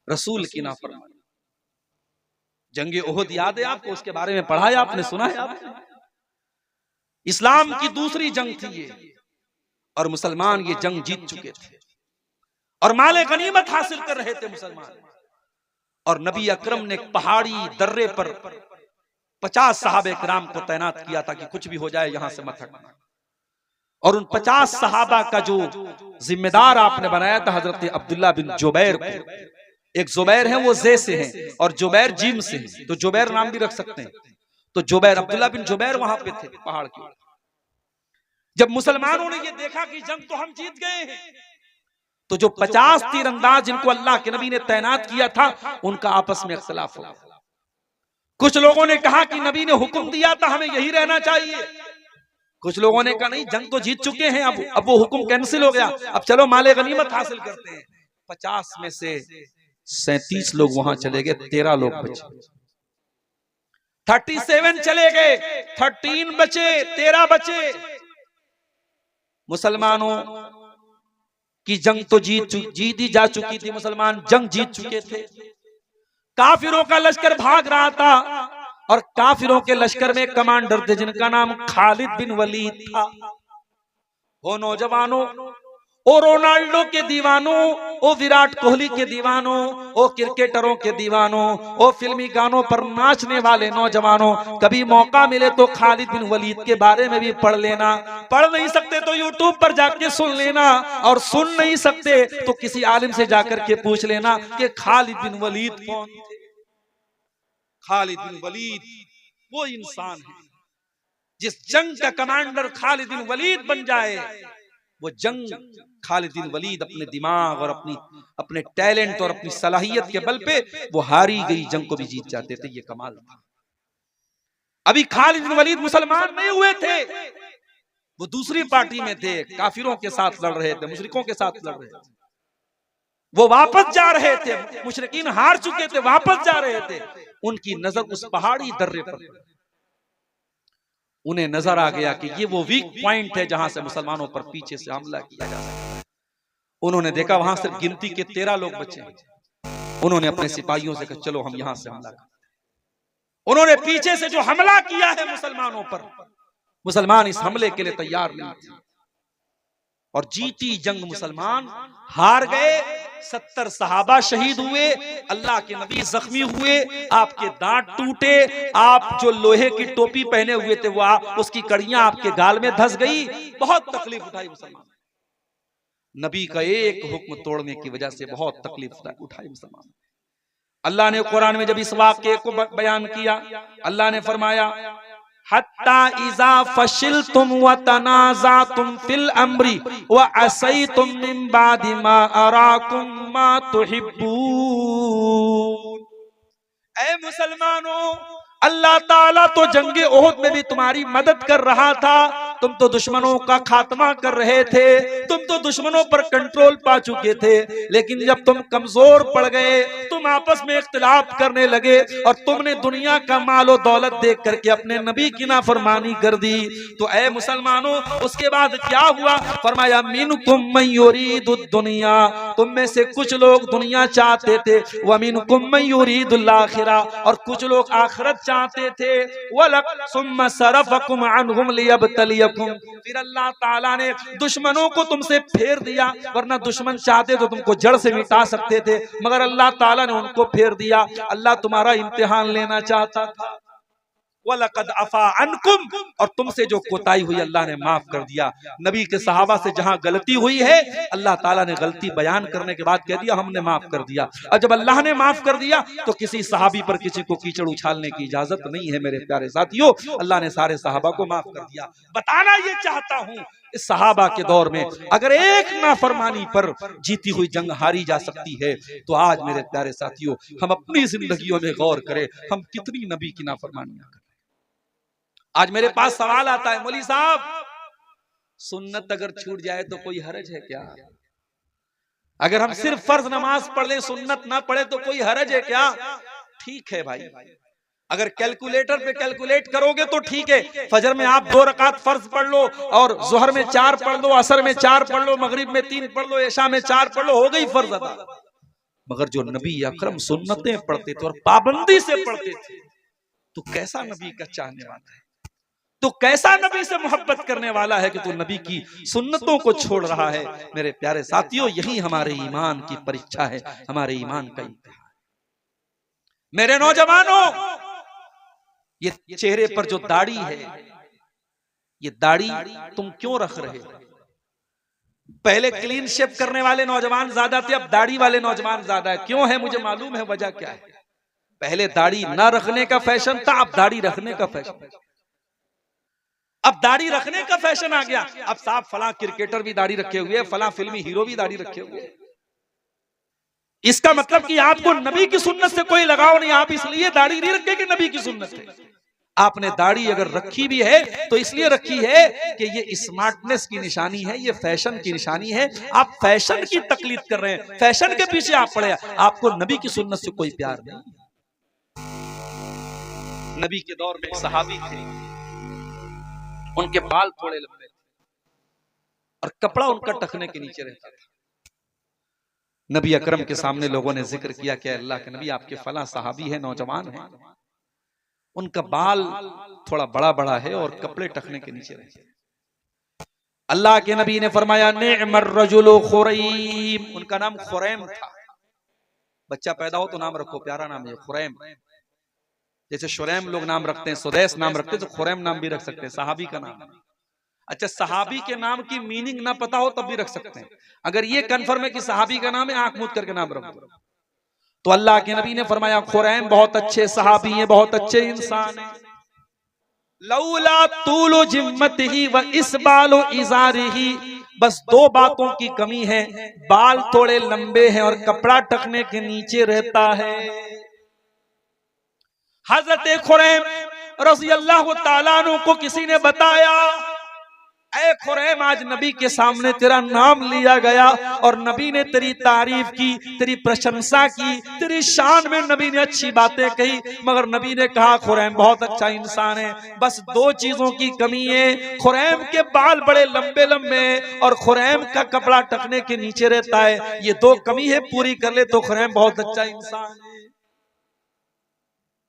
रसूल की नाफरमानी। जंगे ओहद याद है आपको? उसके बारे में पढ़ा है आपने, सुना है आपने? इस्लाम की दूसरी जंग थी ये, और मुसलमान ये जंग जीत चुके थे और माले गनीमत हासिल कर रहे थे मुसलमान। और नबी अकरम ने पहाड़ी दर्रे पर 50 सहाबे किराम को तैनात किया था कि कुछ भी हो जाए यहां से मत हटना। और उन 50 सहाबा का जो जिम्मेदार आपने बनाया था हजरत अब्दुल्ला बिन जुबैर को। एक जुबैर है वो जे से है और जुबैर जीम से है, तो जुबैर नाम भी रख सकते हैं। तो जुबैर, अब्दुल्ला बिन जुबैर वहां पे थे पहाड़ के। जब मुसलमानों ने ये देखा कि जंग तो हम जीत गए हैं, तो जो 50 तीरंदाज जिनको अल्लाह के नबी ने तैनात किया था, उनका आपस में इख्तिलाफ हो। कुछ लोगों ने कहा कि नबी ने हुक्म दिया था हमें यही रहना चाहिए, कुछ लोगों ने कहा नहीं, जंग तो जीत चुके हैं, अब वो हुक्म कैंसिल हो गया, अब चलो माले गनीमत हासिल करते हैं। 50 में से 37 लोग वहां चले गए, 13 लोग बचे। 37 चले गए, 13 बचे, 13 बचे। मुसलमानों की जंग तो जीती जा चुकी थी, मुसलमान जंग जीत चुके थे। काफिरों का लश्कर भाग रहा था और काफिरों के लश्कर में कमांडर थे जिनका नाम खालिद बिन वलीद था। वो नौजवानों, ओ रोनाल्डो के दीवानों, ओ विराट कोहली के दीवानों, ओ क्रिकेटरों के दीवानों, ओ फिल्मी गानों पर नाचने वाले नौजवानों, कभी मौका मिले तो खालिद बिन वलीद के बारे में भी पढ़ लेना। पढ़ नहीं सकते तो यूट्यूब पर जाके सुन लेना, और सुन नहीं सकते तो किसी आलिम से जाकर के पूछ लेना कि खालिद बिन वलीद कौन थे। खालिद बिन वलीद वो इंसान है जिस जंग का कमांडर खालिद बिन वलीद बन जाए, वो जंग खालिद बिन वलीद अपने दिमाग और अपने टैलेंट और अपनी सलाहियत के बल पे वो हारी गई जंग को भी जीत जाते थे। ये कमाल था। अभी खालिद बिन वलीद मुसलमान नहीं हुए थे, वो दूसरी पार्टी में थे, काफिरों के साथ लड़ रहे थे, मुशरिकों के साथ लड़ रहे थे। वो वापस जा रहे थे, मुशरिकीन हार चुके थे, वापस जा रहे थे। उनकी नजर उस पहाड़ी दर्रे पर, उन्हें नजर आ गया कि ये वो वीक पॉइंट है जहां से मुसलमानों पर पीछे से हमला किया जा सकता है। उन्होंने देखा वहां सिर्फ गिनती के 13 लोग बचे हैं। उन्होंने अपने सिपाहियों से कहा चलो हम यहां से हमला करते हैं। उन्होंने पीछे से जो हमला किया है मुसलमानों पर, मुसलमान इस हमले के लिए तैयार नहीं थे, और जीती जंग मुसलमान हार गए। 70 सहाबा शहीद हुए, अल्लाह के नबी जख्मी हुए, आपके दांत टूटे, आप जो लोहे की टोपी पहने हुए थे वो उसकी कड़ियां आपके गाल में धंस गई। बहुत तकलीफ उठाई मुसलमान, नबी का एक हुक्म तोड़ने की वजह से बहुत तकलीफ उठाई मुसलमान। अल्लाह ने कुरान में जब इस वाक़े को बयान किया, अल्लाह ने फरमाया हत्ता इज़ा फशिलतुम व तनाज़अतुम फिल अम्री व असैतुम मिन बादि मा अराकुम मा तुहिब्बून। ऐ मुसलमानों, अल्लाह ताला तो जंगे ओहद में भी तुम्हारी मदद कर रहा था, तुम तो दुश्मनों का खात्मा कर रहे थे, तुम तो दुश्मनों पर कंट्रोल पा चुके थे, लेकिन जब तुम कमजोर पड़ गए, तुम आपस में इख्तिलाफ करने लगे और तुमने दुनिया का मालो दौलत देख करके अपने नबी की नाफरमानी कर दी। तो ऐ मुसलमानों, उसके बाद क्या हुआ? फरमाया मिनकुम मन युरीदुद दुनिया, तुम में से कुछ लोग दुनिया चाहते थे, व मिनकुम मन युरीदुल आखिरा, और कुछ लोग आखिरत चाहते थे। वलक सुम्मा सरफकुम अन्हुम लियब्तलियकुम, फिर अल्लाह ताला ने दुश्मनों को तुमसे फेर दिया, वरना दुश्मन चाहते तो तुमको जड़ से मिटा सकते थे, मगर अल्लाह ताला ने उनको फेर दिया। अल्लाह तुम्हारा इम्तिहान लेना चाहता था। वलकद अफा अन्कुम, और तुमसे जो कोताही हुई अल्लाह ने माफ कर दिया। नबी के सहाबा से जहां गलती हुई है, अल्लाह ताला ने गलती बयान करने के बाद कह दिया हमने माफ कर दिया। और जब अल्लाह ने माफ कर दिया तो किसी सहाबी पर किसी को कीचड़ उछालने की इजाजत नहीं है। मेरे प्यारे साथियों, अल्लाह ने सारे सहाबा को माफ कर दिया। बताना ये चाहता हूं, इस सहाबा के दौर में अगर एक नाफरमानी पर जीती हुई जंग हारी जा सकती है, तो आज मेरे प्यारे साथियों हम अपनी जिंदगियों में गौर करें, हम कितनी नबी की नाफरमानियां करें। आज मेरे पास सवाल आता है, मौली साहब सुन्नत अगर छूट जाए तो कोई हरज है क्या? अगर हम सिर्फ फर्ज नमाज पढ़ लें, सुन्नत ना पढ़े तो कोई हरज है क्या? ठीक है भाई, अगर कैलकुलेटर पे कैलकुलेट करोगे तो ठीक है। फजर में आप 2 रकात फर्ज पढ़ लो, और जोहर में 4 पढ़ लो, असर में 4 पढ़ लो, मगरिब में 3 पढ़ लो, इशा में 4 पढ़ लो, हो गई फर्ज अदा। मगर जो नबी अकरम सुन्नतें पढ़ते थे और पाबंदी से पढ़ते थे, तो कैसा नबी का चाहने वाला है, तो कैसा नबी से मोहब्बत करने वाला है कि तू नबी की सुन्नतों को छोड़ रहा है। मेरे प्यारे साथियों, यही हमारे ईमान की परीक्षा है, हमारे ईमान का इम्तिहान। मेरे नौजवानों, ये चेहरे पर जो दाढ़ी है, ये दाढ़ी तुम क्यों रख रहे हो? पहले क्लीन शेव करने वाले नौजवान ज्यादा थे, अब दाढ़ी वाले नौजवान ज्यादा है। क्यों है मुझे मालूम है, वजह क्या है। पहले दाढ़ी ना रखने का फैशन था, अब दाढ़ी रखने का फैशन। अब दाढ़ी रखने का फैशन आ गया। अब साहब फलां क्रिकेटर भी दाढ़ी रखे हुए, फलां फिल्मी हीरो भी दाढ़ी रखे हुए। इसका मतलब कि आपको नबी की सुन्नत से कोई लगाव नहीं, आप इसलिए दाढ़ी नहीं रखे कि नबी की सुन्नत है। आपने दाढ़ी अगर रखी भी है तो इसलिए रखी है कि ये स्मार्टनेस की निशानी है, ये फैशन की निशानी है। आप फैशन की तकलीद कर रहे हैं, फैशन के पीछे आप पड़े, आपको नबी की सुन्नत से कोई प्यार नहीं। नबी के दौर में एक सहाबी थे, उनके बाल थोड़े लंबे थे और कपड़ा उनका टखने के नीचे रहता था। नबी अकरम के सामने लोगों ने जिक्र किया कि अल्लाह के नबी आपके फला सहाबी है, नौजवान है, उनका बाल थोड़ा बड़ा बड़ा है और कपड़े टखने के नीचे रहते हैं। अल्लाह के नबी ने फरमाया निअमर रजुलु खुरैम, उनका नाम खुरैम था। बच्चा पैदा हो तो नाम रखो, प्यारा नाम है खुरैम। जैसे शुरैम लोग नाम रखते हैं, सुदैस नाम रखते हैं, तो खुरैम नाम भी रख सकते हैं, सहाबी का नाम। अच्छा, सहाबी के नाम की मीनिंग ना पता हो तब भी रख सकते हैं। अगर ये कन्फर्म है कि सहाबी का नाम है, आंख मूंद करके नाम रख दो। तो अल्लाह के नबी ने फरमाया खुरैम बहुत अच्छे सहाबी हैं, बहुत अच्छे इंसान हैं। लौला तूलो जिम्मतिही व इसबालो इजारिही, बस दो बातों की कमी है, बाल थोड़े लंबे हैं और कपड़ा टखने के नीचे रहता है। हजरत खुरैम रज़ी अल्लाह ताला अन्हु को किसी ने बताया, ऐ खुरैम आज नबी के सामने तेरा नाम लिया गया और नबी ने तेरी तारीफ की, तेरी प्रशंसा की, तेरी शान में नबी ने अच्छी बातें कही, मगर नबी ने कहा खुरैम बहुत अच्छा इंसान है, बस दो चीजों की कमी है, खुरैम के बाल बड़े लंबे लंबे और खुरैम का कपड़ा टखने के नीचे रहता है, ये दो कमी है, पूरी कर ले तो खुरैम बहुत अच्छा इंसान है।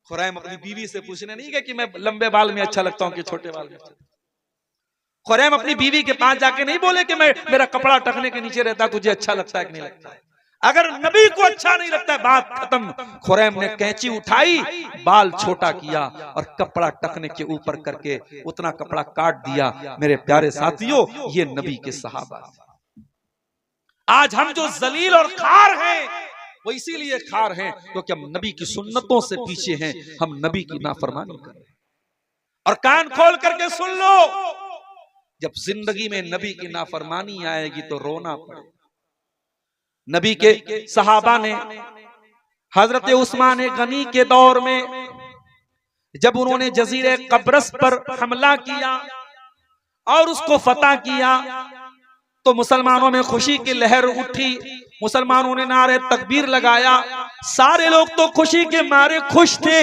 खुरैम अपनी बीवी से पूछने नहीं गए कि मैं लंबे बाल में अच्छा लगता हूं कि छोटे बाल में। खुरैम अपनी बीवी के पास जाके नहीं बोले कि मेरा कपड़ा टखने के नीचे रहता, तुझे अच्छा लगता है कि नहीं लगता है। अगर नबी को अच्छा नहीं लगता है, बात खत्म। खुरैम ने कैंची उठाई, बाल छोटा किया और कपड़ा टखने के ऊपर करके उतना कपड़ा काट दिया। मेरे प्यारे साथियों, ये नबी के सहाबा। आज हम जो जलील और खार हैं वो इसीलिए खार हैं क्योंकि हम नबी की सुन्नतों से पीछे हैं, हम नबी की नाफरमानी कर रहे हैं। और कान खोल करके सुन लो, जब जिंदगी में नबी की नाफरमानी आएगी तो रोना पड़ेगा। नबी के सहाबा ने हजरत उस्मान गनी के दौर में जब उन्होंने जजीरे कब्रस पर हमला किया और उसको फतह किया तो मुसलमानों में खुशी की लहर उठी, मुसलमानों ने नारे तकबीर लगाया, सारे लोग तो खुशी के मारे खुश थे।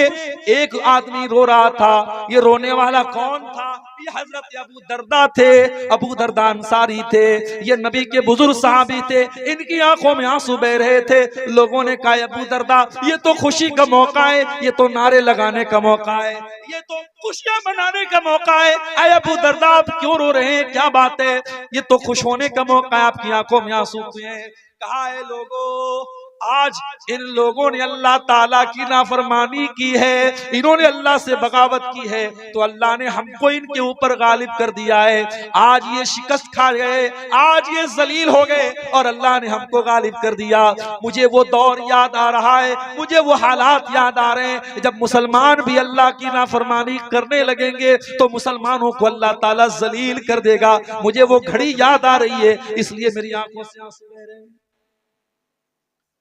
एक आदमी रो रहा था, ये रोने वाला कौन था? ये हजरत अबू दरदा थे। अबू दरदा अंसारी थे, ये नबी के बुजुर्ग सहाबी थे, इनकी आंखों में आंसू बह रहे थे। लोगों ने कहा अबू दरदा ये तो खुशी का मौका है, ये तो नारे लगाने का मौका है, ये तो खुशियां मनाने का मौका है। अरे अबू दरदा आप क्यों रो रहे हैं, क्या बात है? ये तो खुश होने का मौका है, आपकी आंखों में आंसू क्यों हैं? कहा है लोगों, आज इन लोगों ने अल्लाह ताला की नाफरमानी की है, इन्होंने अल्लाह से बगावत की है, तो अल्लाह ने हमको इनके ऊपर गालिब कर दिया है। आज ये शिकस्त खा गए, आज ये जलील हो गए और अल्लाह ने हमको गालिब कर दिया। मुझे वो दौर याद आ रहा है, मुझे वो हालात याद आ रहे हैं जब मुसलमान भी अल्लाह की नाफरमानी करने लगेंगे तो मुसलमानों को अल्लाह ताला जलील कर देगा। मुझे वो घड़ी याद आ रही है, इसलिए मेरी आंखों से आंसू बह रहे हैं।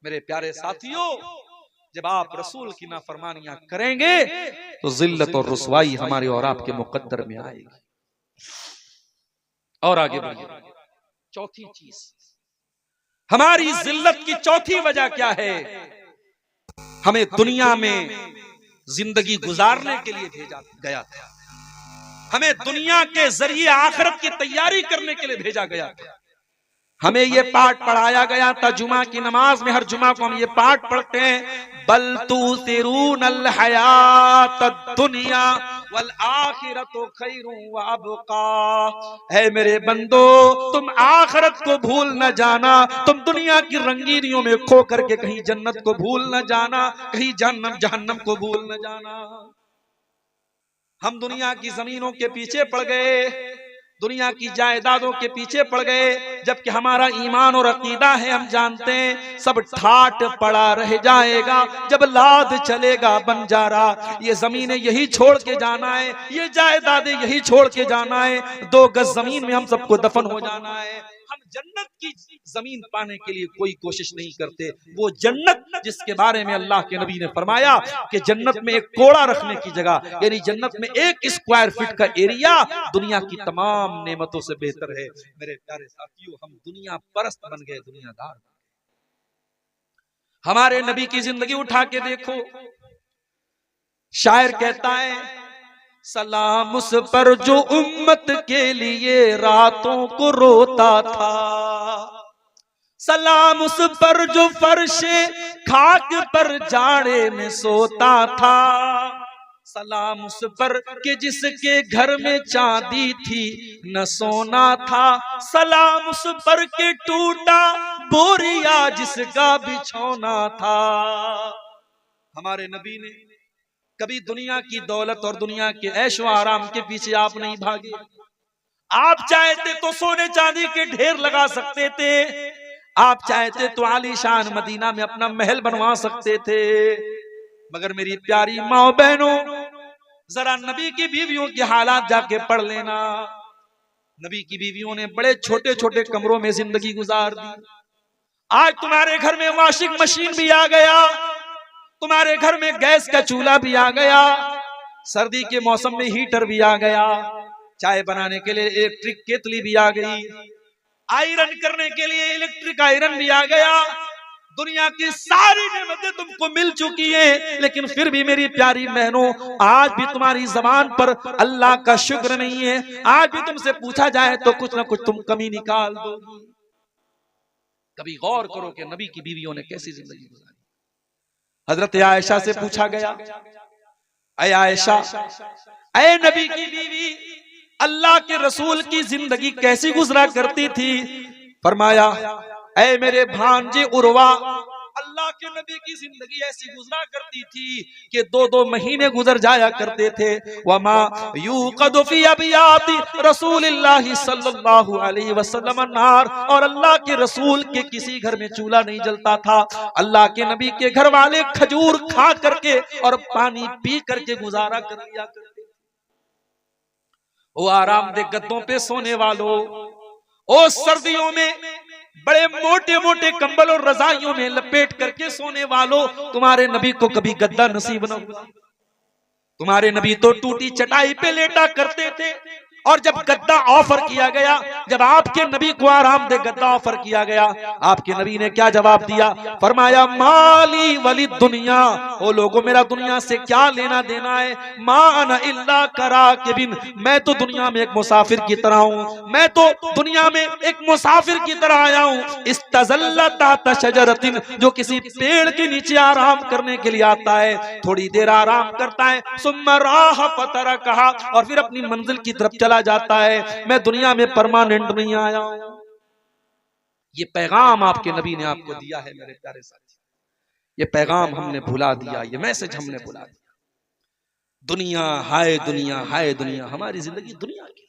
मेरे प्यारे साथियों, जब आप रसूल की नाफरमानियां करेंगे तो जिल्लत और रुसवाई हमारे और आपके मुकद्दर में आएगी। और आगे बढ़िए, चौथी चीज, हमारी जिल्लत की चौथी वजह क्या है? हमें दुनिया में जिंदगी गुजारने के लिए भेजा गया था, हमें दुनिया के जरिए आखिरत की तैयारी करने के लिए भेजा गया था। हमें ये पाठ पढ़ाया गया था जुमा की नमाज में, हर जुमा को हम ये पाठ पढ़ते हैं, बल तुसिरूनल हयातद दुनिया वल आखिरतु खैरुन व अबका। है मेरे बंदो, तुम आखिरत को भूल न जाना, तुम दुनिया की रंगीनियों में खो करके कहीं जन्नत को भूल न जाना, कहीं जहन्नम को भूल न जाना। हम दुनिया की जमीनों के पीछे पड़ गए, दुनिया की जायदादों के पीछे पड़ गए, जबकि हमारा ईमान और अकीदा है, हम जानते हैं सब ठाट पड़ा रह जाएगा जब लाद चलेगा बंजारा। ये जमीनें यही छोड़ के जाना है, ये जायदादें यही छोड़ के जाना है, 2 गज जमीन में हम सबको दफन हो जाना है। हम जन्नत की जमीन पाने के लिए कोई कोशिश नहीं करते, वो जन्नत जिसके बारे में अल्लाह के नबी ने फरमाया कि जन्नत में एक कोड़ा रखने की जगह, यानी जन्नत में 1 स्क्वायर फीट का एरिया दुनिया की तमाम नेमतों से बेहतर है। मेरे प्यारे साथियों, हम दुनिया परस्त बन गए, दुनियादार। हमारे नबी की जिंदगी उठा के देखो, शायर कहता है, सलाम उस पर जो उम्मत के लिए रातों को रोता था, सलाम उस पर जो फर्शे खाक पर जाड़े में सोता था, सलाम उस पर कि जिसके घर में चांदी थी न सोना था, सलाम उस पर के टूटा बोरिया जिसका बिछौना था। हमारे नबी ने कभी दुनिया की दौलत और दुनिया के ऐशो आराम के पीछे आप नहीं भागे। आप चाहते तो सोने चांदी के ढेर लगा सकते थे, आप चाहते तो आलीशान मदीना में अपना महल बनवा सकते थे, मगर मेरी प्यारी माँ बहनों, जरा नबी की बीवियों के हालात जाके पढ़ लेना। नबी की बीवियों ने बड़े छोटे छोटे कमरों में जिंदगी गुजार दी। आज तुम्हारे घर में वॉशिंग मशीन भी आ गया, तुम्हारे घर में गैस का चूल्हा भी आ गया, सर्दी के मौसम में हीटर भी आ गया, चाय बनाने के लिए इलेक्ट्रिक केतली भी आ गई, आयरन करने के लिए इलेक्ट्रिक आयरन भी आ गया। दुनिया की सारी नेमतें तुमको मिल चुकी हैं, लेकिन फिर भी मेरी प्यारी बहनों, आज भी तुम्हारी जबान पर अल्लाह का शुक्र नहीं है। आज भी तुमसे पूछा जाए तो कुछ ना कुछ तुम कमी निकाल दोगी। कभी गौर करो कि नबी की बीवियों ने कैसी जिंदगी गुजारी। हजरत आयशा से पूछा गया, ऐ आयशा, ऐ नबी की बीवी, अल्लाह के रसूल की जिंदगी कैसी गुजरा करती थी? फरमाया, ऐ मेरे भांजे उर्वा, अल्लाह के नबी की जिंदगी ऐसी गुजरा करती थी कि 2-2 महीने गुजर जाया करते थे। वमा यूक़दु फी अबियाति रसूलिल्लाहि सल्लल्लाहु अलैहि वसल्लम अन्नार, और अल्लाह के रसूल के किसी घर में चूल्हा नहीं जलता था। अल्लाह के नबी के घर वाले खजूर खा करके और पानी पी करके गुजारा कर लिया करते। वो आरामदेह गद्दों पे सोने वालों, ओ सर्दियों में बड़े मोटे मोटे कंबल और रजाइयों में लपेट करके सोने वालों, तुम्हारे नबी को कभी गद्दा नसीब न हुआ। तुम्हारे नबी तो टूटी चटाई पे लेटा करते थे, और जब गद्दा ऑफर किया गया, जब आपके नबी को आरामदेह गद्दा ऑफर किया गया, आपके नबी ने क्या जवाब दिया? फरमाया, माली वली दुनिया, ओ लोगों, मेरा दुनिया से क्या लेना देना है? मा अना इल्ला कराकिबिन, मैं तो दुनिया में एक मुसाफिर की तरह हूँ, मैं तो दुनिया में एक मुसाफिर की तरह आया हूँ। इस्तज़ल्ला ताहता शजरतिन, जो किसी पेड़ के नीचे आराम करने के लिए आता है, थोड़ी देर आराम करता है, सुम्मा राह फतरकहा, और फिर अपनी मंजिल की तरफ चला जाता है। मैं दुनिया में परमानेंट नहीं आया हूं। ये पैगाम आपके नबी ने आपको दिया है मेरे प्यारे साथी, ये पैगाम हमने भुला दिया, ये मैसेज हमने भुला दिया। दुनिया हाय दुनिया, हाय दुनिया, हमारी जिंदगी दुनिया की,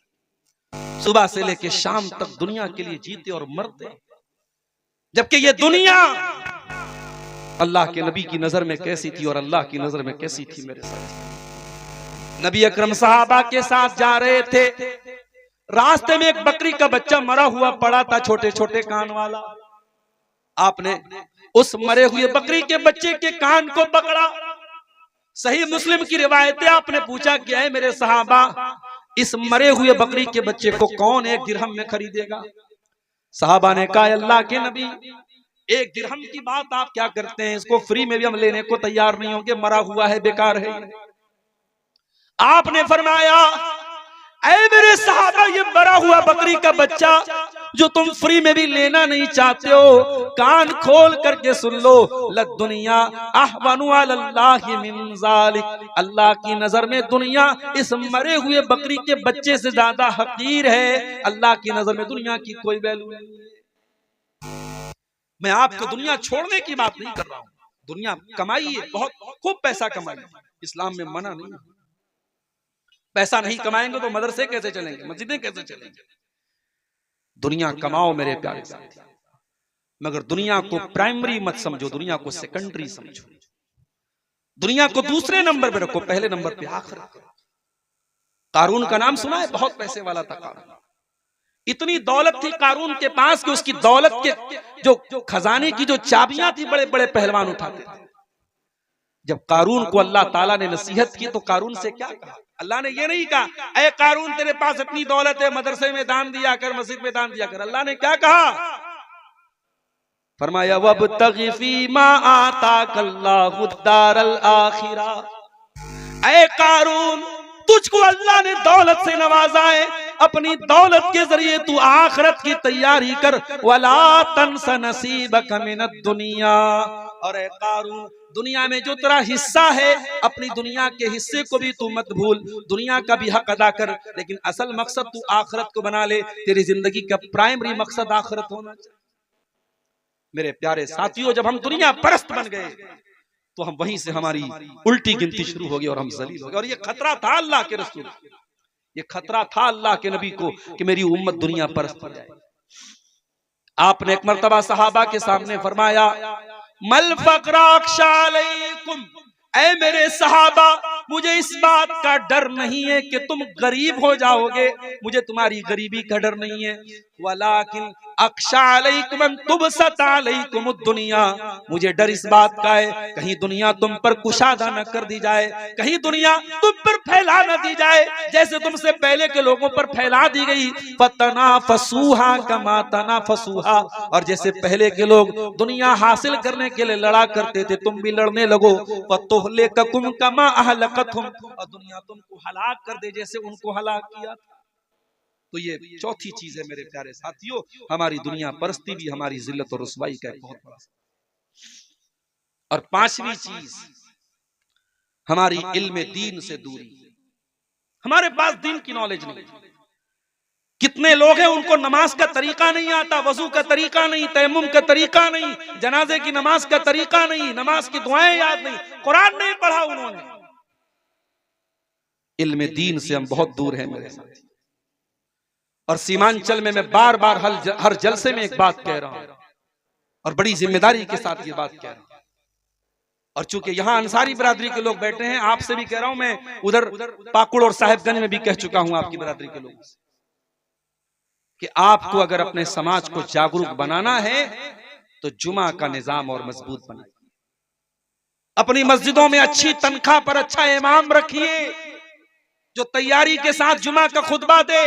सुबह से लेके शाम तक दुनिया के लिए जीते और मरते, जबकि ये दुनिया अल्लाह के नबी की नजर में कैसी थी और अल्लाह की नजर में कैसी थी मेरे साथी। नबी अकरम सहाबा के साथ जा रहे थे, रास्ते में एक बकरी का बच्चा मरा हुआ पड़ा था, छोटे छोटे कान वाला। आपने उस मरे हुए बकरी के बच्चे के कान को पकड़ा। सही मुस्लिम की रिवायत है, आपने पूछा क्या है मेरे सहाबा, इस मरे हुए बकरी के बच्चे को कौन 1 दिरहम में खरीदेगा? सहाबा ने कहा, अल्लाह के नबी, 1 दिरहम की बात आप क्या करते हैं, इसको फ्री में भी हम लेने को तैयार नहीं होंगे, मरा हुआ है, बेकार है। आपने फरमाया, ऐ मेरे सहाबा, ये मरा हुआ बकरी का बच्चा जो तुम फ्री में भी लेना नहीं चाहते हो, कान खोल करके सुन लो, लद्दुनिया अहवनु अलल्लाहि मिन ज़ालिक, अल्लाह की नजर में दुनिया इस मरे हुए बकरी के बच्चे से ज्यादा हकीर है। अल्लाह की नजर में दुनिया की कोई वैल्यू नहीं है। मैं आपको दुनिया छोड़ने की बात नहीं कर रहा हूं, दुनिया कमाइए, बहुत खूब पैसा कमाइए, इस्लाम में मना नहीं है। पैसा नहीं कमाएंगे तो मदरसे कैसे चलेंगे, मस्जिदें कैसे चलेंगे? दुनिया कमाओ मेरे प्यारे साथी, मगर दुनिया को प्राइमरी मत समझो, दुनिया को सेकेंडरी समझो, दुनिया को दूसरे नंबर पे रखो, पहले नंबर पे आखिरत करो। कारून का नाम सुना है? बहुत पैसे वाला था कारून, इतनी दौलत थी कारून के पास कि उसकी दौलत के जो खजाने की जो चाबियां थी बड़े बड़े पहलवान उठाते थे। जब कारून को अल्लाह ताला ने नसीहत की तो कारून से क्या कहा? अल्लाह ने ये नहीं कहा, ऐ कारून तेरे पास इतनी दौलत है, मदरसे में दान दिया कर, मस्जिद में दान दिया कर। अल्लाह ने क्या कहा? फरमाया, वब्तगी फीमा आताकल्लाहु दारल आखिरा, ऐ कारून, तुझको अल्लाह ने दौलत से नवाजा है, अपनी दौलत के जरिए तू आखिरत की तैयारी कर। वला तंस नसीबक मिनद दुनिया, और ए कारून, दुनिया में जो तेरा हिस्सा है अपनी दुनिया के हिस्से को भी तू मत भूल, दुनिया का भी हक अदा कर, लेकिन असल मकसद तू आखिरत को बना ले। तेरी जिंदगी का प्राइमरी मकसद आखिरत होना चाहिए। मेरे प्यारे साथियों, जब हम दुनिया परस्त बन गए तो हम वहीं से हमारी उल्टी गिनती शुरू हो गई और हम जलील हो गए। और ये खतरा था अल्लाह के रसूल, ये खतरा था अल्लाह के नबी को कि मेरी उम्मत दुनिया परस्त हो जाए। आपने एक मर्तबा सहाबा के सामने फरमाया, मल फकरा अख्शा अलैकुम, ऐ मेरे सहाबा, मुझे इस बात का डर नहीं है कि तुम गरीब हो जाओगे, मुझे तुम्हारी गरीबी का डर नहीं है। वलाकिन अख्शा अलैकुम अन तुबसत अलैकुम दुनिया, मुझे डर इस बात का है कहीं दुनिया तुम पर कुशादा न कर दी जाए, कहीं दुनिया तुम पर फैला न दी जाए जैसे तुमसे पहले के लोगों पर फैला दी गई। फतनाफसूहा कमा तनाफसूहा, और जैसे पहले के लोग दुनिया हासिल करने के लिए लड़ा करते थे तुम भी लड़ने लगो। फतुहलिकुम कमा अहलकतहुम, और दुनिया तुमको हलाक कर दे जैसे उनको हलाक किया था। तो ये चौथी चीज है मेरे प्यारे साथियों, हमारी दुनिया परस्ती भी हमारी जिल्लत और रुसवाई का एक बहुत बड़ा। और पांचवी चीज हमारी इल्म दीन से दूरी। हमारे पास दीन की नॉलेज नहीं। कितने लोग हैं उनको नमाज का तरीका नहीं आता, वजू का तरीका नहीं, तयम्मुम का तरीका नहीं, जनाजे की नमाज का तरीका नहीं, नमाज की दुआएं याद नहीं, कुरान नहीं पढ़ा उन्होंने। इल्म दीन से हम बहुत दूर हैं मेरे साथ। और सीमांचल में मैं बार बार हर जलसे में एक बात कह रहा हूं और बड़ी जिम्मेदारी के साथ ये बात कह रहा हूं। और चूंकि यहां अंसारी बिरादरी के लोग बैठे हैं, आपसे भी कह रहा हूं, मैं उधर पाकुड़ और साहिबगंज में भी कह चुका हूं आपकी बिरादरी के लोगों से कि आपको अगर अपने समाज को जागरूक बनाना है तो जुमा का निजाम और मजबूत बनाइए। अपनी मस्जिदों में अच्छी तनख्वाह पर अच्छा इमाम रखिए जो तैयारी के साथ जुमा का खुतबा दे।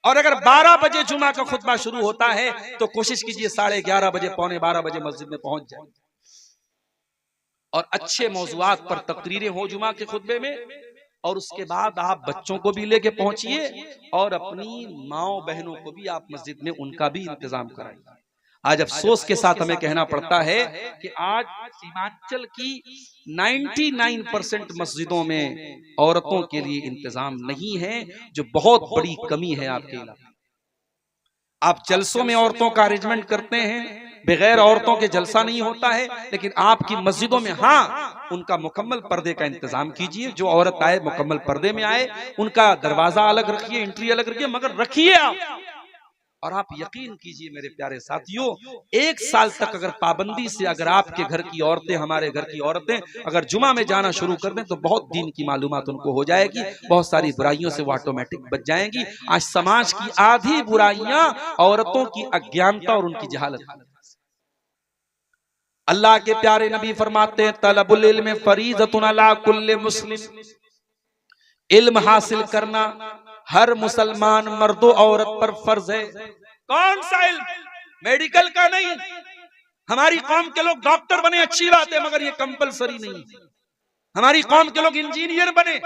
और अगर 12 बजे जुमा का खुतबा शुरू होता है तो कोशिश कीजिए 11:30 बजे, 11:15 बजे मस्जिद में पहुंच जाए। और अच्छे मौजुआत पर तकरीरें हो जुमा के खुतबे में, और उसके बाद आप बच्चों को भी लेके पहुंचिए और अपनी माओ बहनों को भी आप मस्जिद में उनका भी इंतजाम कराइए। आज अफसोस के साथ हमें कहना पड़ता है कि आज सीमांचल की 99% मस्जिदों में औरतों के लिए इंतजाम नहीं है, जो बहुत बड़ी कमी है आपके इलाके। आप जलसों में औरतों का अरेंजमेंट करते हैं, बगैर औरतों के जलसा नहीं होता है, लेकिन आपकी मस्जिदों में हाँ उनका मुकम्मल पर्दे का इंतजाम कीजिए। जो औरत आए मुकम्मल पर्दे में आए, उनका दरवाजा अलग रखिए, एंट्री अलग रखिए, मगर रखिए आप। और आप यकीन कीजिए मेरे प्यारे साथियों, 1 साल तक अगर पाबंदी से अगर आपके घर की औरतें, हमारे घर की औरतें अगर जुमा में जाना शुरू कर दें तो बहुत दीन की मालूमात उनको हो जाएगी, बहुत सारी बुराइयों से वो ऑटोमेटिक बच जाएंगी। आज समाज की आधी बुराइयां औरतों की अज्ञानता और उनकी जहालत। अल्लाह के प्यारे नबी फरमाते हैं, तलबुल इल्म फरीज़तुन अला कुल्लि मुस्लिम, इल्म हासिल करना हर मुसलमान मर्दो औरत पर फर्ज है। कौन सा इल्म? मेडिकल का नहीं। हमारी कौम के लोग डॉक्टर बने, अच्छी बात है, मगर ये कंपलसरी नहीं। हमारी कौम के लोग इंजीनियर बने,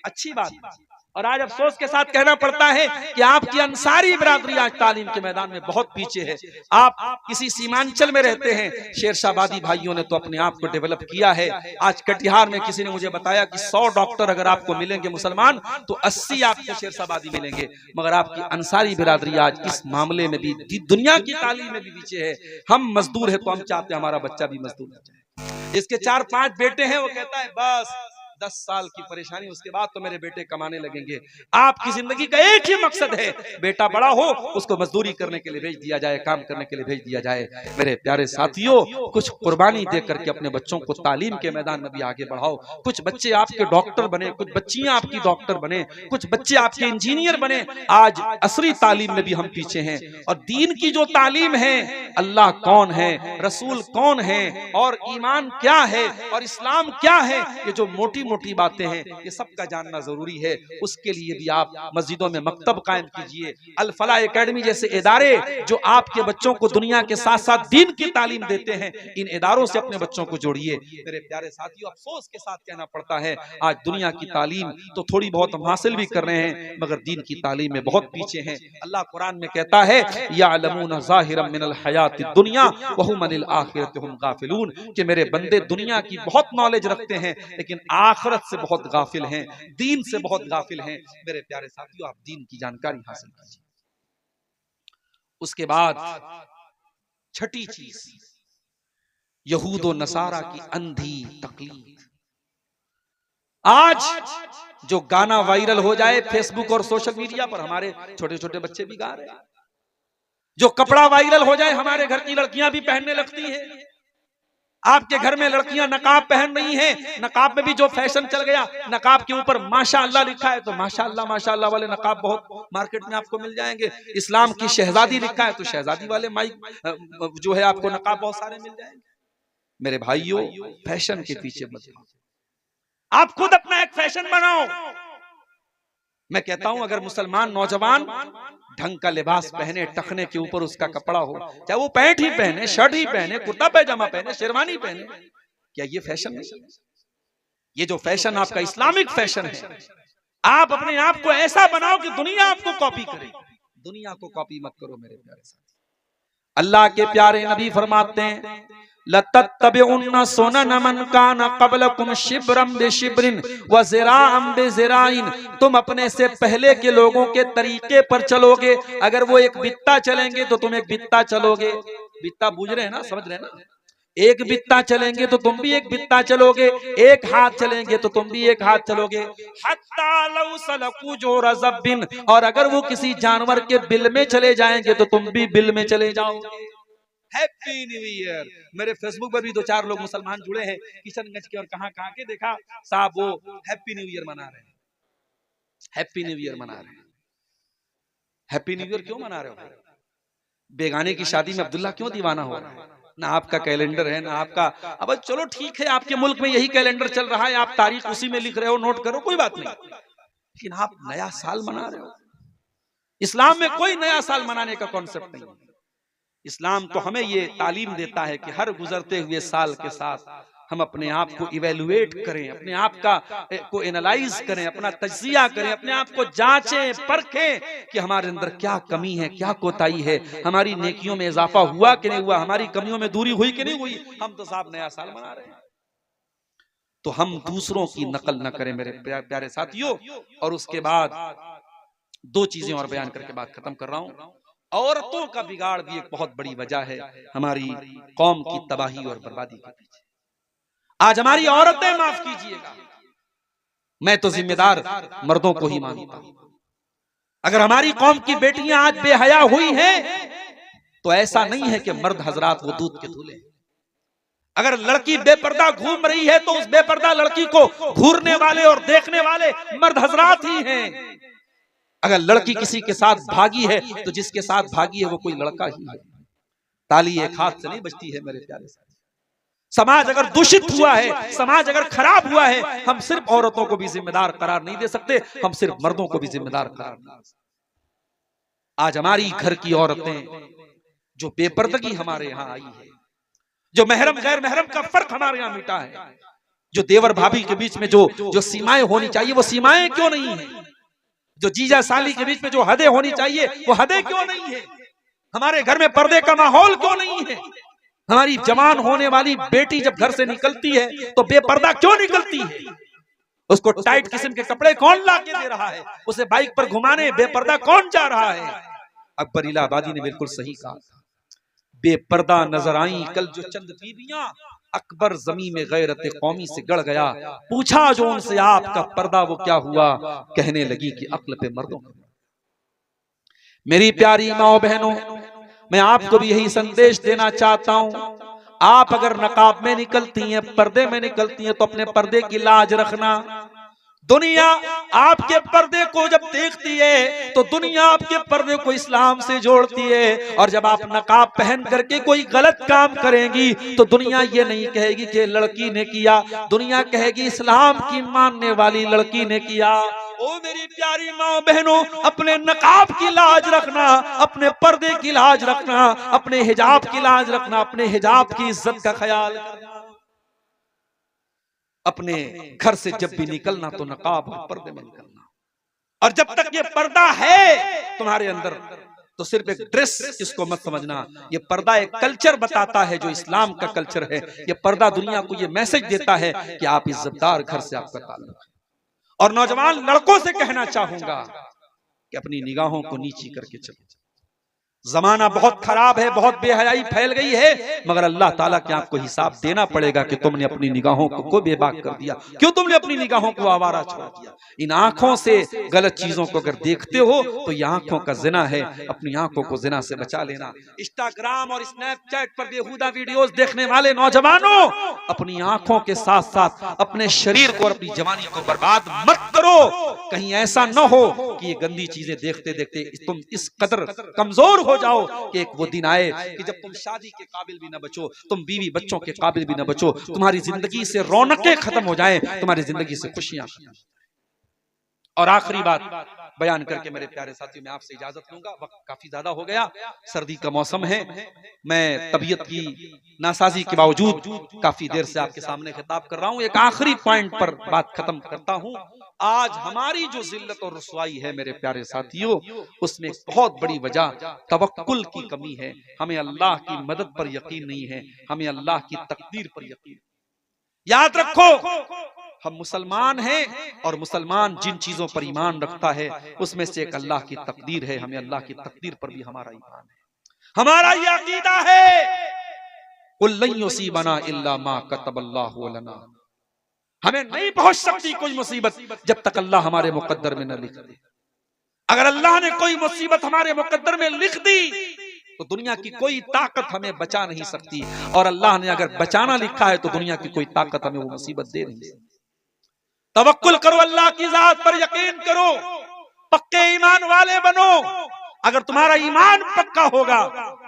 अच्छी बात। और आज अफसोस के साथ कहना पड़ता है कि आपकी अंसारी बिरादरी आज तालीम के मैदान में बहुत पीछे है। आप किसी सीमांचल में रहते हैं, शेरशाबादी भाइयों ने तो अपने आप को डेवलप किया है। आज कटिहार में किसी ने मुझे बताया कि 100 डॉक्टर अगर आपको मिलेंगे मुसलमान तो 80 आपको शेरशाबादी मिलेंगे, मगर आपकी अंसारी बिरादरी आज इस मामले में भी दुनिया की तालीम में भी पीछे है। हम मजदूर है तो हम चाहते हैं हमारा बच्चा भी मजदूर हो जाए। इसके 4-5 बेटे हैं, वो कहता है बस 10 साल की परेशानी, उसके बाद तो मेरे बेटे कमाने लगेंगे। आपकी जिंदगी का एक ही मकसद है, बेटा बड़ा हो उसको मजदूरी करने के लिए भेज दिया जाए, काम करने के लिए भेज दिया जाए। मेरे प्यारे साथियों, कुछ कुर्बानी दे करके अपने बच्चों को तालीम के मैदान में भी आगे बढ़ाओ। कुछ बच्चे आपके डॉक्टर बने, कुछ बच्चियां आपकी डॉक्टर बने, कुछ बच्चे आपके इंजीनियर बने। आज असरी तालीम में भी हम पीछे हैं। और दीन की जो तालीम है, अल्लाह कौन है, रसूल कौन है, और ईमान क्या है और इस्लाम क्या है, ये जो मोटी मोटी बातें हैं, ये सबका जानना जरूरी है। उसके लिए भी आप मस्जिदों में मकतब कायम कीजिए। अल फलाह एकेडमी जैसे इदारे जो आपके बच्चों को दुनिया के साथ साथ दीन की तालीम देते हैं, इन इदारों से अपने बच्चों को जोड़िए। मेरे प्यारे साथियों, अफसोस के साथ कहना पड़ता है, आज दुनिया की तालीम तो थोड़ी बहुत हम हासिल भी कर रहे हैं, मगर दीन की तालीम में बहुत पीछे हैं। अल्लाह कुरान में कहता है, यालमून ज़ाहिरम मिनल हयातिद दुनिया व हुम अनिल आखिरति हुम गाफिलून, कि मेरे बंदे दुनिया की बहुत नॉलेज रखते हैं लेकिन आखिरत से बहुत गाफिल हैं, दीन से बहुत गाफिल हैं। मेरे प्यारे साथियों, आप दीन की जानकारी हासिल कीजिए। उसके बाद छठी चीज, यहूद व नसारा की अंधी तकलीद। आज जो गाना वायरल हो जाए फेसबुक और सोशल मीडिया पर, हमारे छोटे छोटे बच्चे भी गा रहे हैं। जो कपड़ा वायरल हो जाए, हमारे घर की लड़कियां भी पहनने लगती हैं। आपके घर में लड़कियां नकाब पहन रही हैं, नकाब में भी जो फैशन चल गया, नकाब के ऊपर माशाअल्लाह लिखा है तो माशाअल्लाह वाले नकाब बहुत मार्केट में आपको मिल जाएंगे। इस्लाम की शहजादी लिखा है तो शहजादी वाले माइक जो है आपको नकाब बहुत सारे मिल जाएंगे। मेरे भाइयों, फैशन के पीछे मत जाओ, आप खुद अपना एक फैशन बनाओ। मैं कहता हूं, अगर मुसलमान नौजवान ढंग का लिबास पहने, टखने के ऊपर उसका कपड़ा हो, चाहे वो पैंट ही पहने, शर्ट ही पहने, कुर्ता पैजामा पहने, शेरवानी पहने, क्या ये फैशन नहीं? ये जो फैशन आपका इस्लामिक फैशन है, आप अपने आप को ऐसा बनाओ कि दुनिया आपको कॉपी करे। दुनिया को कॉपी मत करो मेरे प्यारे साथी। अल्लाह के प्यारे नबी फरमाते हैं, लतत्तबिउन्ना सुनन मन कान क़ब्लकुम शिब्रम बिशिब्रिन व ज़िराअम बिज़िराइन, तुम अपने से पहले के लोगों के तरीके पर चलोगे। अगर वो एक बित्ता चलेंगे तो तुम एक बित्ता चलोगे। बित्ता बूझ रहे हैं ना, समझ रहे हैं ना? एक बित्ता चलेंगे तो तुम भी एक बित्ता चलोगे, एक हाथ चलेंगे तो तुम भी एक हाथ चलोगे। हत्ता लौ सलकू जोरा ज़ब्बिन, और अगर वो किसी जानवर के बिल में चले जाएंगे तो तुम भी बिल में चले जाओगे। Happy new year. मेरे फेसबुक पर भी 2-4 लोग मुसलमान जुड़े हैं, किशनगंज के और कहां के, देखा साहब वो हैप्पी न्यू ईयर मना रहे हैं। हैप्पी न्यू ईयर मना रहे हैं। हैप्पी न्यू ईयर क्यों मना रहे हो भाई? बेगाने की शादी में अब्दुल्ला क्यों दीवाना हो रहा है? ना आपका कैलेंडर है ना आपका। अब चलो ठीक है, आपके मुल्क में यही कैलेंडर चल रहा है, आप तारीख उसी में लिख रहे हो, नोट करो, कोई बात नहीं, लेकिन आप नया साल मना रहे हो। इस्लाम में कोई नया साल मनाने का कॉन्सेप्ट नहीं। इस्लाम तो हमें ये तालीम देता है कि हर गुजरते हुए साल के साथ हम अपने आप को इवेलुएट करें, अपने आप को एनालाइज करें, अपना तज्जिया करें, अपने आप को जांचें, परखें कि हमारे अंदर क्या कमी है, क्या कोताही है, हमारी नेकियों में इजाफा हुआ कि नहीं हुआ, हमारी कमियों में दूरी हुई कि नहीं हुई। हम तो साहब नया साल मना रहे हैं, तो हम दूसरों की नकल न करें मेरे प्यारे साथियों। और उसके बाद 2 चीजें और बयान करके बात खत्म कर रहा हूं। औरतों का बिगाड़ भी एक बहुत बड़ी वजह है हमारी कौम की तबाही और बर्बादी के पीछे। आज हमारी औरतें, माफ कीजिएगा, मैं तो जिम्मेदार मर्दों को ही मानता हूं। अगर हमारी कौम की बेटियां आज बेहया हुई हैं तो ऐसा नहीं है कि मर्द हजरात वो दूध के धुले। अगर लड़की बेपर्दा घूम रही है तो उस बेपर्दा लड़की को घूरने वाले और देखने वाले मर्द हजरात ही हैं। अगर लड़की किसी के साथ भागी है तो जिसके साथ भागी है वो कोई लड़का ही है। ताली एक हाथ से नहीं बजती है मेरे प्यारे साथी। समाज अगर दूषित हुआ है, समाज अगर खराब हुआ है, हम सिर्फ औरतों को भी जिम्मेदार करार नहीं दे सकते, हम सिर्फ मर्दों को भी जिम्मेदार करार नहीं दे सकते। आज हमारी घर की औरतें जो बेपर्दगी हमारे यहाँ आई है, जो महरम गैर महरम का फर्क हमारे यहाँ मिटा है, जो देवर भाभी के बीच में जो सीमाएं होनी चाहिए वो सीमाएं क्यों नहीं है, जो जीजा साली के बीच में जो हदें होनी चाहिए वो हदें क्यों नहीं है, हमारे घर में पर्दे का माहौल क्यों नहीं है। हमारी जवान होने वाली बेटी जब घर से निकलती है तो बेपर्दा क्यों निकलती है, उसको टाइट किस्म के कपड़े कौन ला के दे रहा है, उसे बाइक पर घुमाने बेपर्दा कौन जा रहा है। अकबर इलाहाबादी ने बिल्कुल सही कहा, बेपर्दा नजर आई कल जो चंद बीबियां, अकबर जमी में गैरत कौमी से गड़ गया, पूछा जो उनसे आपका पर्दा वो क्या हुआ, कहने लगी कि अक्ल पे मर्दों। मेरी प्यारी माओ बहनों, मैं आपको भी यही संदेश देना चाहता हूं, आप अगर नकाब में निकलती हैं, पर्दे में निकलती हैं तो अपने पर्दे की लाज रखना। दुनिया आपके पर्दे को जब देखती है तो दुनिया आपके पर्दे को इस्लाम से जोड़ती है, और जब आप नकाब पहन करके कोई गलत काम करेंगी तो दुनिया ये नहीं कहेगी कि लड़की ने किया, दुनिया कहेगी इस्लाम की मानने वाली लड़की ने किया। ओ मेरी प्यारी माँ बहनों, अपने नकाब की लाज रखना, अपने पर्दे की लाज रखना, अपने हिजाब की लाज रखना, अपने हिजाब की इज्जत का ख्याल रखना। अपने घर से जब भी निकलना तो नकाब और पर्दे में निकलना, और जब तक ये पर्दा है तुम्हारे अंदर तो सिर्फ एक ड्रेस इसको मत समझना। ये पर्दा एक कल्चर बताता है जो इस्लाम का कल्चर है। ये पर्दा दुनिया को ये मैसेज देता है कि आप इज्जतदार घर से आपका ताल्लुक है। और नौजवान लड़कों से कहना चाहूंगा कि अपनी निगाहों को नीची करके चलो। जमाना बहुत खराब है, बहुत बेहयाई फैल गई है, मगर अल्लाह ताला के आपको हिसाब देना पड़ेगा कि तुमने अपनी निगाहों को बेबाक कर दिया। क्यों तुमने अपनी निगाहों को आवारा छोड़ दिया? इन आंखों से गलत चीजों को अगर देखते हो तो ये आंखों का जिना है। अपनी आंखों को जिना से बचा लेना। इंस्टाग्राम और स्नैपचैट पर बेहुदा वीडियोस देखने वाले नौजवानों, अपनी आंखों के साथ साथ अपने शरीर को और अपनी जवानी को बर्बाद मत करो। कहीं ऐसा न हो कि ये गंदी चीजें देखते देखते तुम इस कदर कमजोर हो जाओ कि एक वो दिन आए कि जब तुम शादी के काबिल भी न बचो, तुम बीवी बच्चों के काबिल भी न बचो, तुम्हारी जिंदगी से रौनकें खत्म हो जाएं, तुम्हारी जिंदगी से खुशियां। और आखिरी बात बयान करके मेरे प्यारे साथियों मैं आपसे इजाजत लूंगा, वक्त काफी ज्यादा हो गया, सर्दी का मौसम है, मैं तबीयत की नासाजी के बावजूद काफी देर से आपके सामने खिताब कर रहा हूं। एक आखिरी पॉइंट पर बात खत्म करता हूं। आज हमारी जो जिल्लत और रुसवाई है मेरे प्यारे साथियों, उसमें बहुत बड़ी वजह तवक्कुल की कमी है। हमें अल्लाह की मदद पर यकीन नहीं है, हमें अल्लाह की तकदीर पर यकीन। याद रखो, हम मुसलमान हैं और मुसलमान जिन चीजों पर ईमान रखता है उसमें से एक अल्लाह की तकदीर है। हमें अल्लाह की तकदीर पर भी हमारा ईमान है, हमारा ये अकीदा है, कुल लन युसीबना इल्ला मा कतबल्लाहु लना। हमें नहीं पहुंच सकती कोई मुसीबत जब तक अल्लाह हमारे मुकद्दर में न लिख दे। अगर अल्लाह ने कोई मुसीबत हमारे मुकद्दर में लिख दी तो दुनिया की कोई ताकत हमें बचा नहीं सकती, और अल्लाह ने अगर बचाना लिखा है तो दुनिया की कोई ताकत हमें वो मुसीबत दे नहीं सकती। तवक्कुल करो, अल्लाह की जात पर यकीन करो, पक्के ईमान वाले बनो। अगर तुम्हारा ईमान पक्का होगा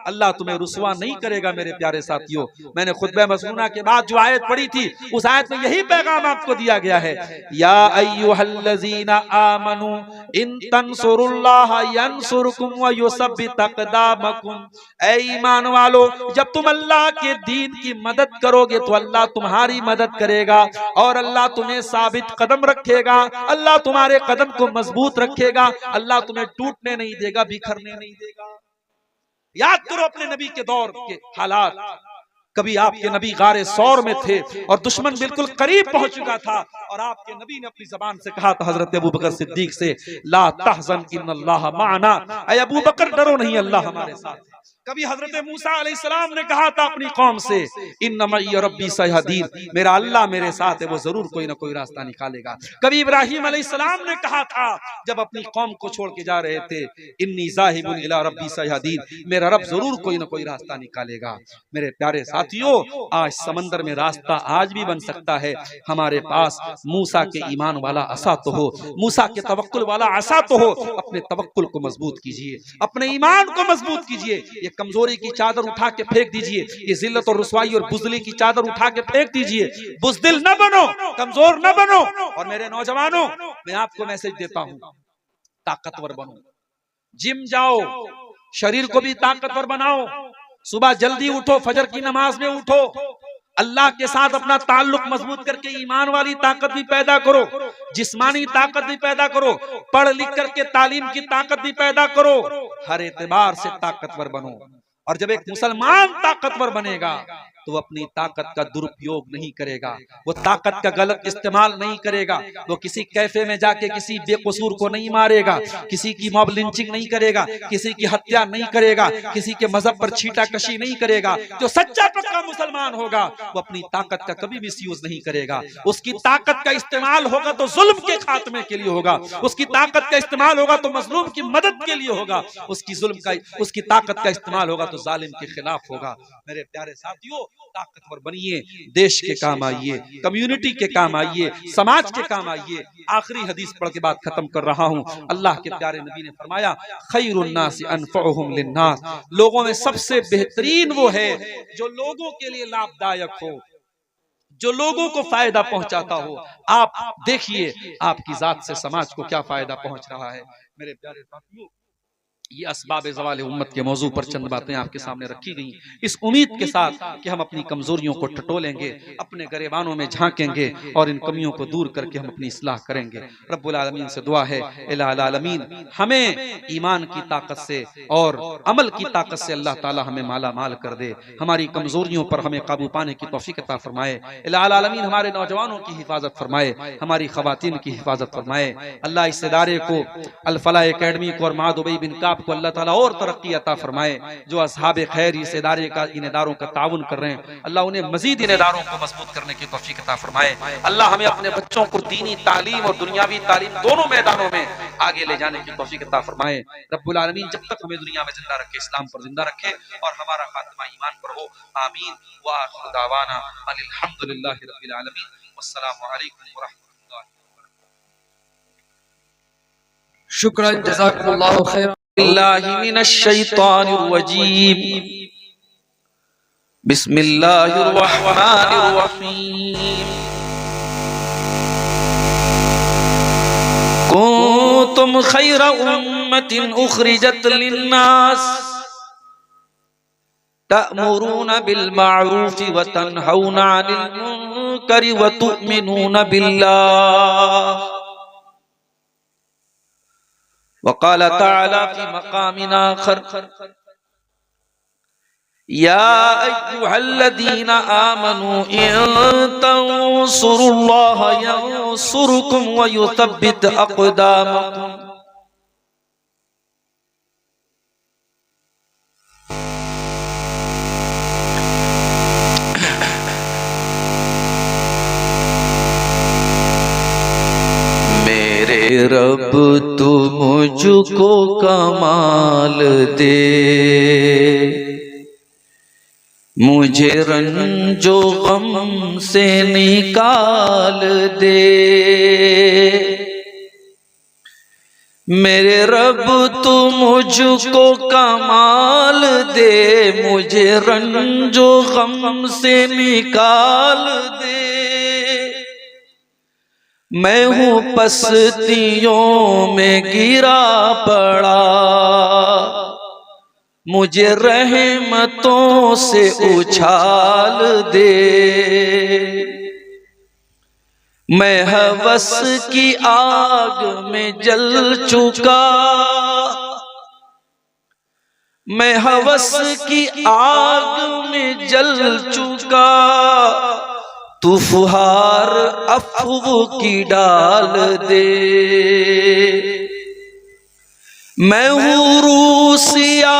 अल्लाह तुम्हें रुसवा नहीं करेगा। मेरे प्यारे साथियों, मैंने खुतबा मसनूना के बाद जो आयत पढ़ी थी उस आयत में यही पैगाम आपको दिया गया है, या अय्युहल्लज़ीना आमनू इन तंसुरुल्लाह यंसुरकुम व युसब्बित अक़दामकुम। ऐ ईमान वालो, जब तुम अल्लाह के दीन की मदद करोगे तो अल्लाह तुम्हारी मदद करेगा और अल्लाह तुम्हें साबित कदम रखेगा, अल्लाह तुम्हारे कदम को मजबूत रखेगा, अल्लाह तुम्हें टूटने नहीं देगा, बिखरने नहीं देगा। याद करो अपने नबी के दौर के हालात। कभी आपके नबी गारे सौर में थे और दुश्मन बिल्कुल करीब पहुंच चुका था, और आपके नबी ने अपनी जबान से कहा था हजरत अबू बकर सिद्दीक से, ला तहज़न इन्नल्लाह माअना, ऐ अबू बकर डरो नहीं, अल्लाह हमारे साथ है। कभी हजरत मूसा अलैहिस्सलाम ने कहा था अपनी कौम से, इन्ना मई रब्बी सयहदीन, मेरा अल्लाह मेरे साथ है, वो जरूर कोई ना कोई रास्ता निकालेगा। कभी इब्राहिम अलैहिस्सलाम ने कहा था जब अपनी कौम को छोड़ के जा रहे थे, इन्नी ज़ाहिबुन इला रब्बी सयहदीन, मेरा रब जरूर कोई ना कोई रास्ता निकालेगा। मेरे प्यारे साथियों, आज समंदर में रास्ता आज भी बन सकता है। हमारे पास मूसा के ईमान वाला असा तो हो, मूसा के तवक्कुल वाला असा तो हो। अपने तवक्कुल को मजबूत कीजिए, अपने ईमान को मजबूत कीजिए। ये कमजोरी की चादर उठा के फेंक दीजिए, ये जिल्लत और रुसवाई और बुज़दिली की चादर उठा के फेंक दीजिए। बुज़दिल न बनो, कमजोर न बनो। और मेरे नौजवानों, मैं आपको मैसेज देता हूं, ताकतवर बनो, जिम जाओ, शरीर को भी ताकतवर बनाओ, सुबह जल्दी उठो, फजर की नमाज में उठो, अल्लाह के साथ अपना ताल्लुक मजबूत करके ईमान वाली ताकत भी पैदा करो, जिस्मानी ताकत भी पैदा करो, पढ़ लिख करके तालीम की ताकत भी पैदा करो। हर एतबार से ताकतवर बनो। और जब एक मुसलमान ताकतवर बनेगा तो वो अपनी ताकत का दुरुपयोग नहीं करेगा, वो ताकत का गलत इस्तेमाल नहीं करेगा, वो किसी कैफे में जाके किसी बेकसूर को नहीं मारेगा, किसी की मॉब लिंचिंग नहीं करेगा, किसी की हत्या नहीं करेगा, किसी के मजहब पर छीटाकशी नहीं करेगा। जो सच्चा पक्का मुसलमान होगा वो अपनी ताकत का कभी मिसयूज नहीं करेगा। उसकी ताकत का इस्तेमाल होगा तो जुल्म के खात्मे के लिए होगा, उसकी ताकत का इस्तेमाल होगा तो मजलूम की मदद के लिए होगा, उसकी ताकत का इस्तेमाल होगा तो जालिम के खिलाफ होगा। मेरे प्यारे साथियों, ताकतवर बनिए, देश के काम आइए, कम्युनिटी के काम आइए, समाज के काम आइए। आखिरी हदीस पढ़ के बात खत्म कर रहा हूँ। अल्लाह के प्यारे नबी ने फरमाया, खैरुन नास अनफअहुम लिन्नास, लोगों में सबसे बेहतरीन वो है जो लोगों के लिए लाभदायक हो, जो लोगों को फायदा पहुंचाता हो। आप देखिए आपकी जात से समाज को क्या फायदा पहुंच रहा है। मेरे प्यारे साथियों, ये असबाब ज़वाल उम्मत के मौजू पर चंद बातें आपके सामने रखी गई, इस उम्मीद के साथ कि हम अपनी कमजोरियों को टटोलेंगे, अपने गरेबानों में झांकेंगे और इन कमियों को दूर करके हम अपनी इस्लाह करेंगे। रब्बुल आलमीन से दुआ है, इलाहुल आलमीन हमें ईमान की ताकत से और अमल की ताकत से अल्लाह ताला हमें माला माल कर दे, हमारी कमजोरियों पर हमें काबू पाने की तौफीक अता फरमाए। इलाहुल आलमीन हमारे नौजवानों की हिफाजत फरमाए, हमारी खवातीन की हिफाजत फरमाए। अल्लाह इस इदारे को, अल फलाह एकेडमी को और माद उबई बिन काब को अल्लाह ताला और तरक्की अता फरमाए। जो असहाबे खैर इस इदारे का, इन इदारों का ताउन कर रहे हैं, अल्लाह उन्हें मजीद इन इदारों को मजबूत करने की तौफीक अता फरमाए। अल्लाह हमें अपने बच्चों को दीनी तालीम और दुनियावी तालीम दोनों मैदानों में आगे ले जाने की तौफीक अता फरमाए। रब्बुल आलमीन जब तक हमें दुनिया में जिंदा रखे, इस्लाम पर जिंदा रखे और हमारा खात्मा ईमान पर हो। आमीन व आखिर दावाना अल्हम्दुलिल्लाहि रब्बिल आलमीन। वस्सलामु अलैकुम व रहमतुल्लाहि व बरकातुहू। शुक्रन जज़ाकुमुल्लाहु खैरन। बिल्लाहि मिनश शैतानिर रजीम। बिस्मिल्लाहिर रहमानिर रहीम। कुंतुम खैरा उम्मतिन उखरिजत लिन्नास तअमुरूना बिल मारूफ व तनहौना अनिल मुनकर व तु'मिनूना बिल्लाह। वक़ाल तआला फी मक़ामिन आखर, या अय्युहल्लज़ीना आमनू इन तंसुरुल्लाह यंसुरकुम व युथब्बित अक़दामकुम। रब तू मुझको कमाल दे, मुझे रंजो गम से निकाल दे। मेरे रब तू मुझको कमाल दे, मुझे रंजो गम से निकाल दे। मैं हूँ पस्तियों में गिरा पड़ा, मुझे रहमतों से उछाल दे। मैं हवस की आग में जल चुका, मैं हवस की आग में जल चुका। तू फुहार अफ़्व की डाल दे। मैं हूँ रूसिया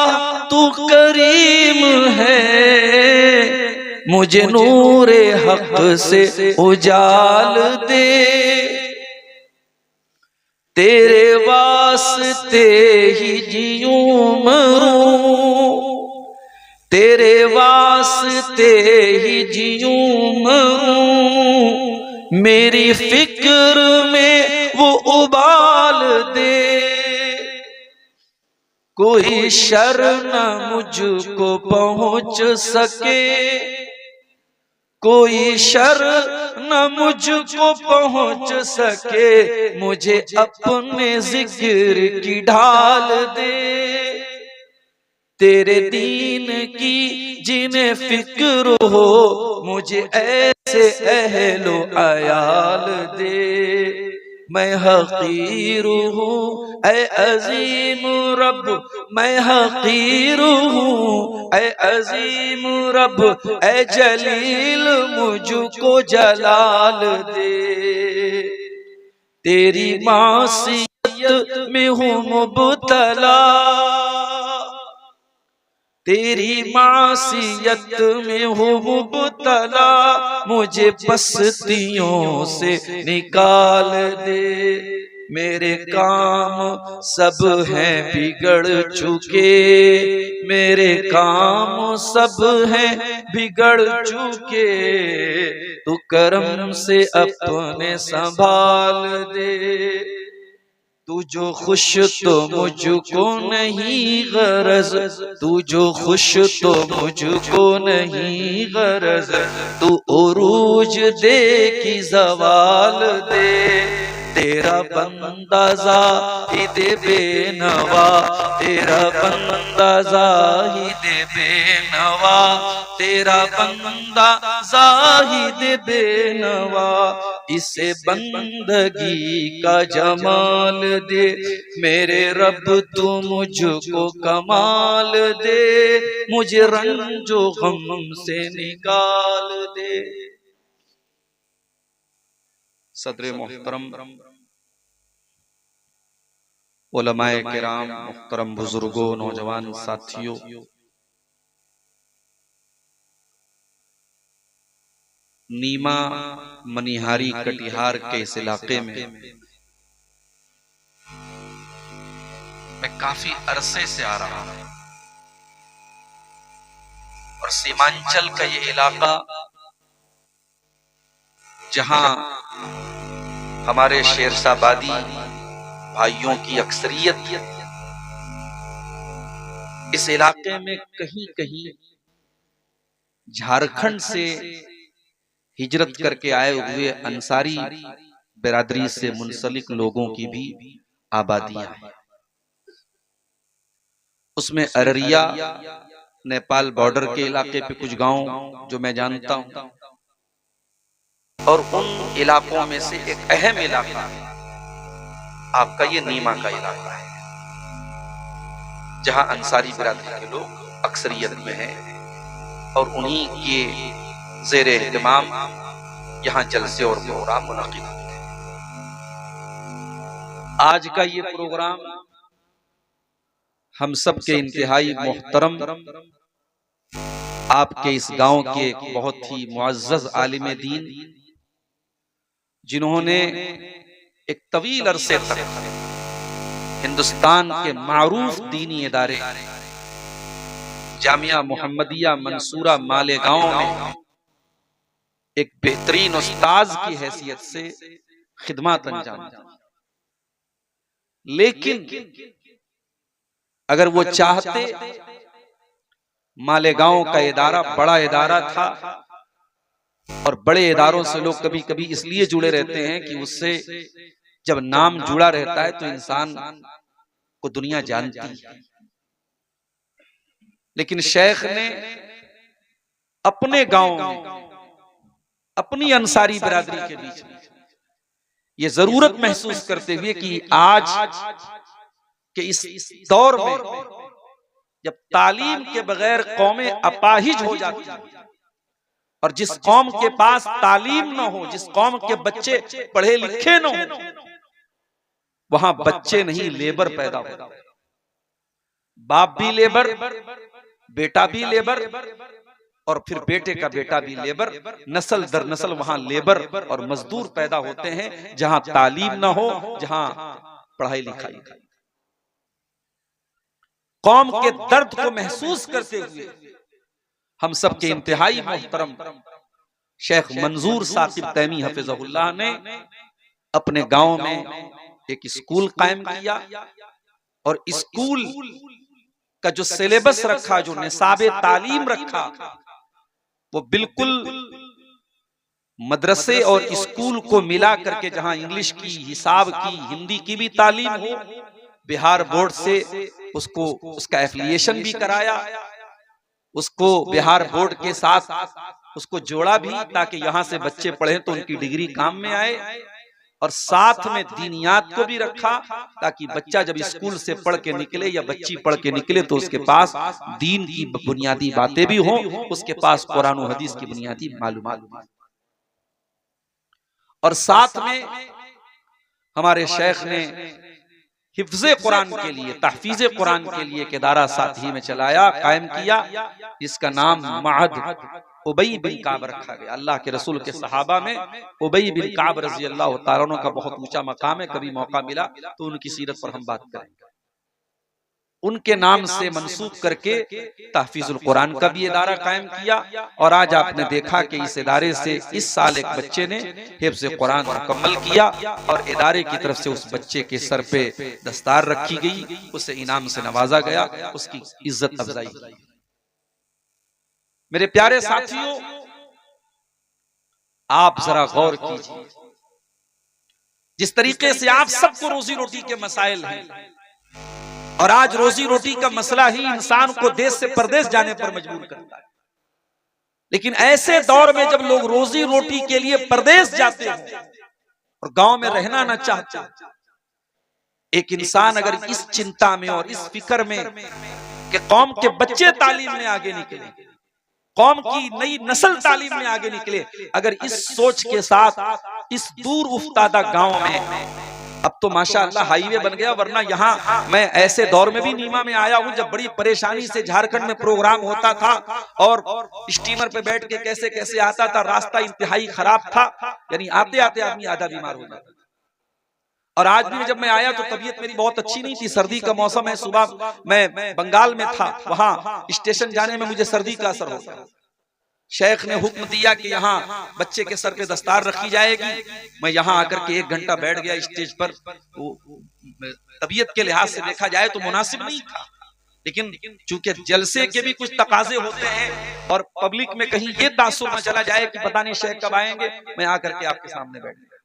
तू करीम है, मुझे नूरे हक से उजाल दे। तेरे वास्ते ही जीऊं मरूं, तेरे वास्ते ही जीऊं मरूं। मेरी फिक्र में वो उबाल दे। कोई शर न मुझको पहुंच सके, कोई शर न मुझको पहुंच सके। मुझे अपने जिक्र की ढाल दे। तेरे दीन की जिन्हें फिक्र हो, मुझे ऐसे अहलो अयाल दे। मैं हकीर हूँ ऐ अजीम रब, मैं हकीर हूँ ऐ अजीम रब। ऐ जलील मुझको जलाल दे। तेरी मासियत में हूँ मुब्तला, तेरी मासियत में हूँ मुब्तला। मुझे पस्तियों से निकाल दे। मेरे काम सब हैं बिगड़ चुके, मेरे काम सब हैं बिगड़ चुके, तू करम से अपने संभाल दे। तू जो खुश तो मुझको नहीं गरज, तू जो खुश तो मुझको नहीं गरज, तू उरूज दे कि ज़वाल दे। तेरा बंदा ज़ाहिद बेनवा, तेरा बंदा ज़ाहिद बेनवा, तेरा बंदा ज़ाहिद बेनवा, इसे बंदगी का जमाल दे। मेरे रब तू मुझको कमाल दे, मुझे रंजो गम से निकाल दे। सदर मोहतरम उलमाए किराम, मोहतरम बुजुर्गों, नौजवान साथियों, नीमा मनिहारी कटिहार के इस इलाके में मैं काफी अरसे से आ रहा हूं और सीमांचल का ये इलाका जहां हमारे शेरशाहबादी भाइयों की अक्सरियत, इस इलाके में कहीं कहीं झारखंड से हिजरत करके आए हुए अंसारी बिरादरी से मुंसलिक लोगों की भी आबादियां हैं। उसमें अररिया नेपाल बॉर्डर के इलाके पे कुछ गांव जो मैं जानता हूं, और उन इलाकों में से एक अहम इलाका आपका ये नीमा का इलाका है, जहां अंसारी बिरादरी के लोग अक्सरियत में हैं और उन्हीं के ज़ेरे इत्तिमाम यहाँ जलसे और प्रोग्राम मुनक़िद होते हैं। आज का ये प्रोग्राम हम सब के इंतहाई मोहतरम आपके इस गांव के एक बहुत ही मुअज़्ज़ज़ आलिम दीन, जिन्होंने एक तवील अरसे तक हिंदुस्तान के मारूफ दीनी इदारे जामिया मोहम्मदिया मंसूरा मालेगांव में एक बेहतरीन उस्ताद की हैसियत से खिदमत अंजाम दी। लेकिन अगर वो चाहते, मालेगांव का इदारा बड़ा इदारा था और बड़े इदारों से लोग कभी कभी इसलिए जुड़े रहते हैं कि उससे जब नाम जुड़ा रहता है तो इंसान को दुनिया जानती है। लेकिन शेख ने अपने गांव में, अपनी अंसारी बिरादरी के बीच में ये जरूरत महसूस करते हुए कि आज के इस दौर में जब तालीम के बगैर कौमें अपाहिज हो जाती हैं, और जिस कौम के पास तालीम न हो, जिस कौम के बच्चे पढ़े लिखे न हो, वहां बच्चे नहीं लेबर पैदा होते। बाप भी लेबर, बेटा भी लेबर, और फिर बेटे का बेटा भी लेबर, नस्ल दर नस्ल वहां लेबर और मजदूर पैदा होते हैं जहां तालीम न हो, जहां पढ़ाई लिखाई। कौम के दर्द को महसूस करते हुए हम सब के इंतहाई मोहतरम शेख मंजूर साकिब तैमी हफिज़हुल्लाह ने अपने गांव में एक स्कूल कायम किया, और स्कूल का जो सिलेबस रखा, जो निसाबे तालीम रखा, वो बिल्कुल मदरसे और स्कूल को मिला करके, जहां इंग्लिश की, हिसाब की, हिंदी की भी तालीम हो, बिहार बोर्ड से उसको उसका एफिलिएशन भी कराया, उसको बिहार बोर्ड के साथ उसको जोड़ा भी, ताकि यहां से बच्चे पढ़े तो उनकी डिग्री काम में आए, और साथ में दीनियात को भी रखा, ताकि बच्चा जब स्कूल से पढ़ के निकले या बच्ची पढ़ के निकले तो उसके पास दीन की बुनियादी बातें भी हों, उसके पास कुरान और हदीस की बुनियादी मालूमात भी। और साथ में हमारे शेख ने हिफ्ज़े कुरान के लिए, तहफ़ीज़े कुरान के लिए एक इदारा साथ ही में चलाया, कायम किया, जिसका नाम महद उबई बिन काब रखा गया। अल्लाह के रसूल के सहाबा में उबई बिन काब रजी अल्लाह तआला अन्हु का बहुत ऊंचा मकाम है। कभी मौका मिला तो उनकी सीरत पर हम बात करेंगे। उनके नाम से मंसूब करके तहफीजुल कुरान का भी इदारा कायम किया, और आज आपने देखा कि इस इदारे से इस साल एक बच्चे ने हिफ्ज़ कुरान मुकम्मल किया और इदारे की तरफ से उस बच्चे के सर पे दस्तार रखी गई, उसे इनाम से नवाजा गया, उसकी इज्जत अफजाई की। मेरे प्यारे साथियों, आप जरा गौर कीजिए, जिस तरीके से आप सबको रोजी रोटी के मसाइल हैं, और आज रोजी रोटी का मसला ही इंसान को देश से परदेश जाने पर मजबूर करता है। लेकिन ऐसे दौर में जब लोग रोजी रोटी के लिए परदेश जाते हैं और गांव में रहना न चाहते, एक इंसान अगर इस चिंता में और इस फिक्र में कि कौम के बच्चे तालीम में आगे निकले, कौम की नई नस्ल तालीम में आगे निकले, अगर इस सोच के साथ इस दूर उफ्तादा गांव में, अब तो माशाअल्लाह हाईवे बन गया, वरना यहाँ मैं ऐसे दौर में भी नीमा में आया हूँ जब बड़ी परेशानी से झारखंड में प्रोग्राम होता था और स्टीमर पे बैठ के कैसे कैसे आता था, रास्ता इंतहाई खराब था, यानी आते आते आदमी आधा बीमार हो जाता। और आज भी जब मैं आया तो तबीयत मेरी बहुत अच्छी नहीं थी, सर्दी का मौसम है, सुबह मैं बंगाल में था, वहां स्टेशन जाने में मुझे सर्दी का असर हो गया। शेख ने हुक्म दिया कि यहाँ बच्चे के सर पे दस्तार रखी जाएगी। मैं यहाँ आकर के 1 घंटा बैठ गया स्टेज पर। तबीयत के लिहाज से देखा जाए तो मुनासिब नहीं था, लेकिन चूंकि जलसे के भी कुछ तकाजे होते हैं और पब्लिक में कहीं ये तासुर न चला जाए कि पता नहीं शेख कब आएंगे, मैं आकर के आपके सामने बैठ गया।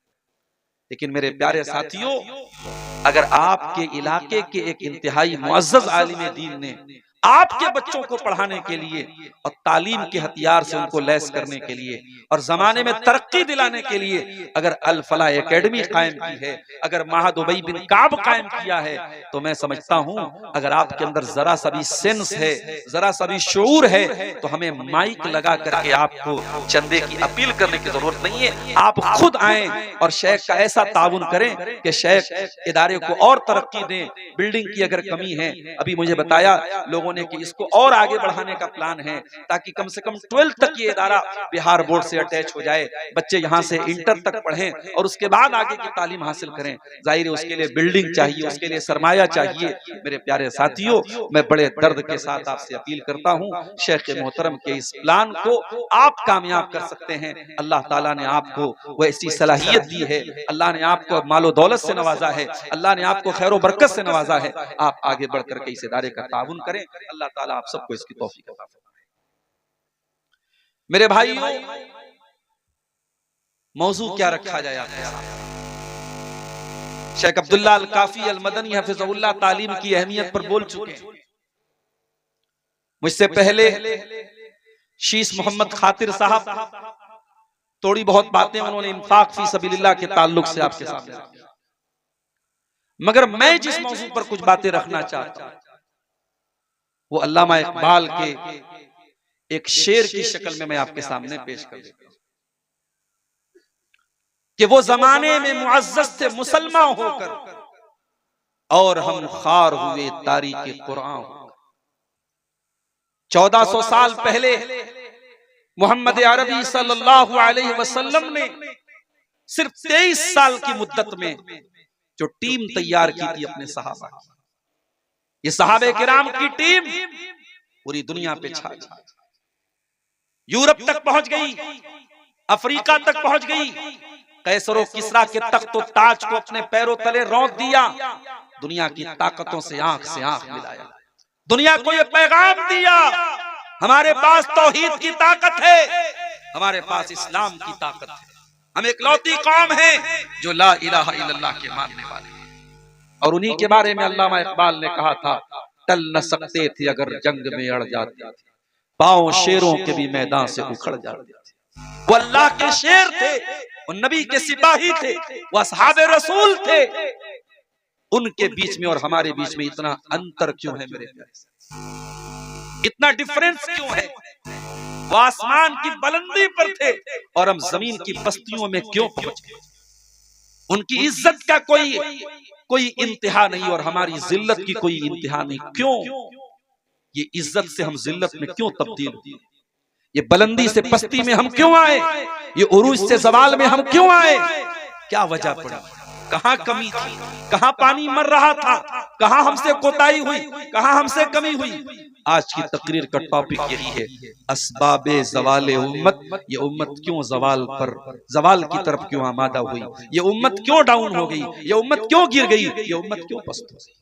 लेकिन मेरे प्यारे साथियों, अगर आपके इलाके के एक इंतहाई मुअज़्ज़ज़ आलिम दीन ने आपके बच्चों को पढ़ाने के लिए और तालीम के हथियार से उनको लैस करने के लिए और जमाने में तरक्की दिलाने के लिए अगर अल फलाह एकेडमी कायम की है, अगर महद उबई बिन काब कायम किया है, तो मैं समझता हूं अगर आपके अंदर जरा सा भी सेंस है, जरा सा भी शऊर है, तो हमें माइक लगा करके आपको चंदे की अपील करने की जरूरत नहीं है। आप खुद आए और शेख का ऐसा ताउन करें कि शेख इदारे को और तरक्की दें। बिल्डिंग की अगर कमी है, अभी मुझे बताया लोगों कि इसको और आगे बढ़ाने का प्लान है, ताकि कम से कम 12th तक ये इदारा बिहार बोर्ड से अटैच हो जाए, बच्चे यहाँ से इंटर तक पढ़ें और उसके बाद आगे की तालीम हासिल करें। जाहिर है उसके लिए बिल्डिंग चाहिए, उसके लिए सरमाया चाहिए। मेरे प्यारे साथियों, मैं बड़े दर्द के साथ आपसे अपील करता हूँ, शेख मोहतरम के इस प्लान को आप कामयाब कर सकते हैं। अल्लाह ताला ने आपको वो ऐसी सलाहियत दी है, अल्लाह ने आपको मालो दौलत से नवाजा है, अल्लाह ने आपको खैर बरकत से नवाजा है। आप आगे बढ़ करके इस इदारे का ताउन करें। अल्लाह ताला आप सबको इसकी तौफीक अता फरमाए। मेरे भाइयों, मौजू क्या रखा जाए आपके सामने? शेख अब्दुल्ला अल काफी अल मदनी हफिज़हुल्लाह तालीम की अहमियत पर बोल चुके हैं। मुझसे पहले शीश मोहम्मद खातिर साहब थोड़ी बहुत बातें उन्होंने इंफाक फी सबीलिल्लाह के ताल्लुक से आपके सामने रखी, मगर मैं जिस मौजू पर कुछ बातें रखना चाहता हूं वो अल्लामा इकबाल के एक शेर की शक्ल में मैं आपके सामने पेश कर देता हूं कि वो जमाने में मुअज़्ज़ज़ थे मुसलमान होकर और हम खार हुए तारीक़े कुरान। 1400 साल पहले मोहम्मद अरबी सल्लल्लाहु अलैहि वसल्लम ने सिर्फ 23 साल की मुद्दत में जो टीम तैयार की थी अपने सहाबा की, ये सहाबे किराम की टीम पूरी दुनिया पे छा गई, यूरोप तक पहुंच गई, अफ्रीका तक पहुंच गई, कैसरो किसरा के तख्त ताज को अपने पैरों तले रौंद दिया, दुनिया की ताकतों से आंख मिलाया, दुनिया को ये पैगाम दिया हमारे पास तौहीद की ताकत है, हमारे पास इस्लाम की ताकत है, हम एक लौती कौम है जो ला इलाहा इल्लल्लाह के मानने वाले हैं। और उन्हीं के बारे में अल्लामा इकबाल ने कहा था, टल न सकते थे अगर जंग में अड़ जाते थे, पांव शेरों के भी मैदान से उखड़ जाते थे। वो अल्लाह के शेर थे, वो नबी के सिपाही थे, वो असहाबे रसूल थे। उनके बीच में और हमारे बीच में इतना अंतर क्यों है मेरे प्यारे, इतना डिफरेंस क्यों है? वो आसमान की बुलंदी पर थे और हम जमीन की बस्तियों में क्यों पहुंच गए? उनकी इज्जत का कोई इंतहा नहीं और हमारी जिल्लत की कोई इंतहा नहीं। क्यों? ये इज्जत से हम जिल्लत में क्यों तब्दील हुए? ये बुलंदी से पस्ती में हम क्यों आए, ये उरूज से ज़वाल में हम क्यों आए, क्या वजह पड़ी, कहां कमी थी, कहां पानी मर रहा था, कहां हमसे कोताही हुई, कहां हमसे कमी हुई। आज की तकरीर का टॉपिक यही है, असबाबे ज़वाले उम्मत। ये उम्मत क्यों ज़वाल की तरफ क्यों आमादा हुई, ये उम्मत क्यों डाउन हो गई, ये उम्मत क्यों गिर गई, ये उम्मत क्यों पस्त हो गई।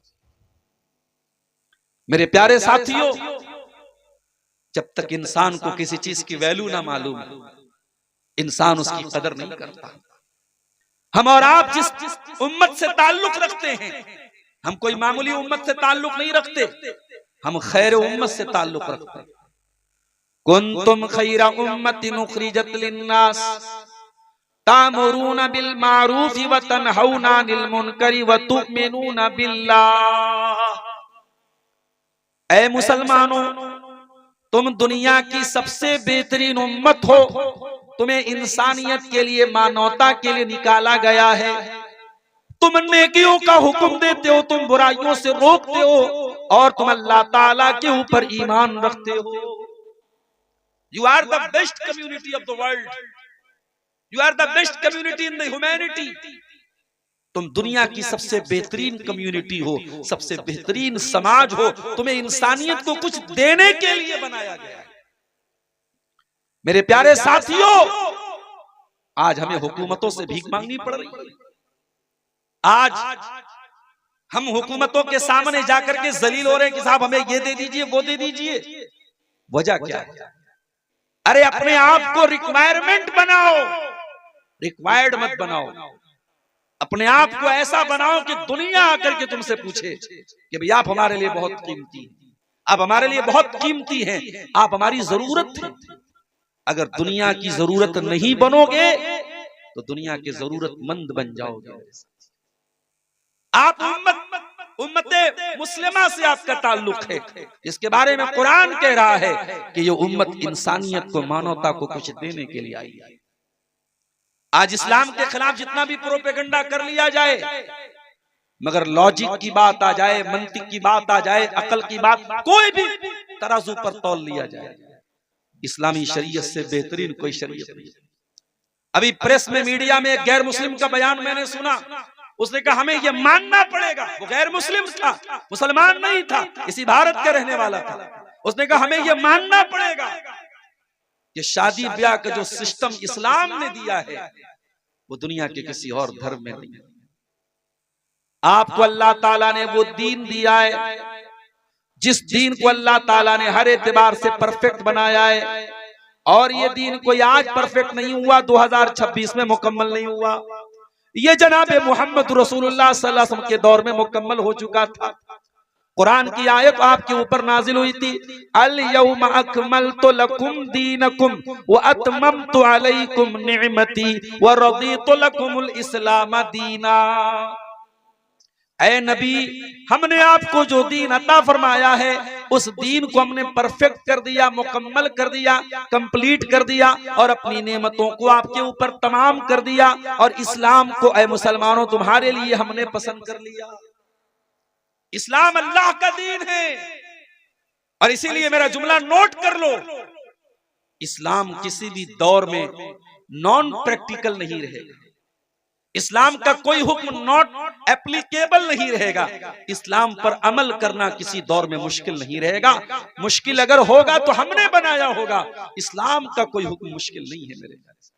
मेरे प्यारे साथियों, जब तक इंसान को किसी चीज की वैल्यू ना मालूम, इंसान उसकी कदर नहीं करता। हम और आप जिस उम्मत से ताल्लुक रखते हैं, हम कोई मामूली उम्मत से ताल्लुक नहीं रखते, हम खैर उम्मत से ताल्लुक रखते हैं। कुंतुम खैरा उम्मतिन उखरिजत लिन्नास तामुरूना बिल मारूफ व तनहौना अनिल मुनकरी व तुमिनूना बिल्लाह। ऐ मुसलमानों, तुम दुनिया की सबसे बेहतरीन उम्मत हो, तुम्हें इंसानियत के लिए, मानवता के लिए निकाला गया है। तुम नेकियों का हुक्म देते हो, तुम बुराइयों से रोकते हो, और तुम अल्लाह ताला के ऊपर ईमान रखते हो। You are the best community of the world, you are the best community in the humanity. तुम दुनिया की सबसे बेहतरीन कम्युनिटी हो, सबसे बेहतरीन समाज हो, तुम्हें इंसानियत को कुछ देने के लिए बनाया गया है। मेरे प्यारे साथियों, आज हमें हुकूमतों से भीख मांगनी पड़ रही है। आज हम हुकूमतों के सामने जाकर के जलील हो रहे हैं कि साहब हमें ये दे दीजिए, वो दे दीजिए। वजह क्या है? अरे अपने आप को रिक्वायरमेंट बनाओ, रिक्वायर्ड मत बनाओ। अपने आप को ऐसा बनाओ कि दुनिया आकर के तुमसे पूछे कि भाई आप हमारे लिए बहुत कीमती हैं, आप हमारे लिए बहुत कीमती हैं, आप हमारी जरूरत थे। अगर दुनिया की जरूरत नहीं बनोगे तो दुनिया के जरूरतमंद बन जाओगे। आप उम्मत मुस्लिमा से आपका ताल्लुक है, जिसके बारे में कुरान कह रहा है कि ये उम्मत इंसानियत को, मानवता को कुछ देने के लिए आई है। आज इस्लाम के खिलाफ जितना भी प्रोपेगेंडा कर लिया जाए, मगर लॉजिक की बात आ जाए, मंतिक की बात आ जाए, अकल की बात, कोई भी तराजू पर तौल लिया जाए, इस्लामी शरीयत से बेहतरीन कोई शरीयत नहीं। अभी प्रेस में, मीडिया में एक गैर मुस्लिम का बयान मैंने सुना। उसने कहा हमें यह मानना पड़ेगा, वो गैर मुस्लिम था, मुसलमान नहीं था, इसी भारत का रहने वाला था। उसने कहा हमें यह मानना पड़ेगा कि शादी ब्याह का जो सिस्टम इस्लाम ने दिया है वो दुनिया के किसी और धर्म में नहीं है। आपको अल्लाह ताला ने वो दीन दिया है जिस दीन को अल्लाह ताला ने हर एतबार से परफेक्ट बनाया है, और ये दीन कोई आज परफेक्ट नहीं हुआ, 2026 में मुकम्मल नहीं हुआ, ये जनाबे मोहम्मद रसूलुल्लाह सल्लल्लाहु अलैहि वसल्लम के दौर में मुकम्मल हो चुका था। कुरान की आयत आपके ऊपर नाजिल हुई थी, अल यौम अकमलतु लकुम दीनकुम व अतममतु अलैकुम निअमती व रदीतु लकुमुल इस्लाम दीना। ऐ नबी, हमने आपको जो दीन अता फरमाया है उस दीन को हमने परफेक्ट कर दिया, मुकम्मल कर दिया, कंप्लीट कर दिया, और अपनी नेमतों को आपके ऊपर तमाम कर दिया, और इस्लाम को ऐ मुसलमानों तुम्हारे लिए हमने पसंद कर लिया। इस्लाम अल्लाह का दीन है, और इसीलिए मेरा जुमला नोट कर लो, इस्लाम किसी भी दौर में नॉन प्रैक्टिकल नहीं रहेगा। इस्लाम का कोई हुक्म नॉट एप्लीकेबल नहीं रहेगा। इस्लाम पर अमल करना किसी दौर में मुश्किल नहीं रहेगा। मुश्किल अगर होगा तो हमने बनाया होगा, इस्लाम का कोई हुक्म मुश्किल नहीं है मेरे ख्याल से।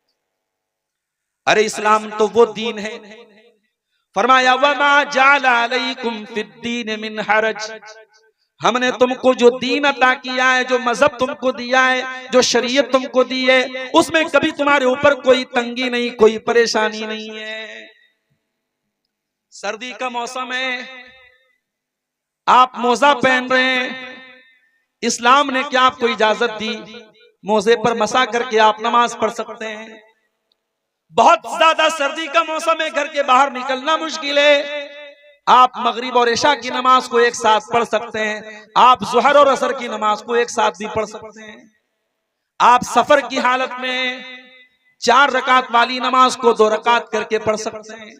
अरे इस्लाम तो वो दीन है, फरमाया वमा जाला अलैकुम फिद्दीन मिन हरज, हमने तुमको जो दीन अता किया है, जो मजहब तुमको दिया है, जो शरीयत तुमको दी है, उसमें कभी तुम्हारे ऊपर कोई तंगी नहीं, कोई परेशानी नहीं है। सर्दी का मौसम है, आप मोजा पहन रहे हैं, इस्लाम ने क्या आपको इजाजत दी, मोजे पर मसा करके आप नमाज पढ़ सकते हैं। बहुत ज्यादा सर्दी का मौसम है, घर के बाहर निकलना मुश्किल है, आप मगरिब और इशा की नमाज को एक साथ पढ़ सकते हैं, आप जुहर और असर की नमाज को एक साथ भी पढ़ सकते हैं। आप सफर की हालत में 4 रकात वाली नमाज को 2 रकात करके पढ़ सकते हैं।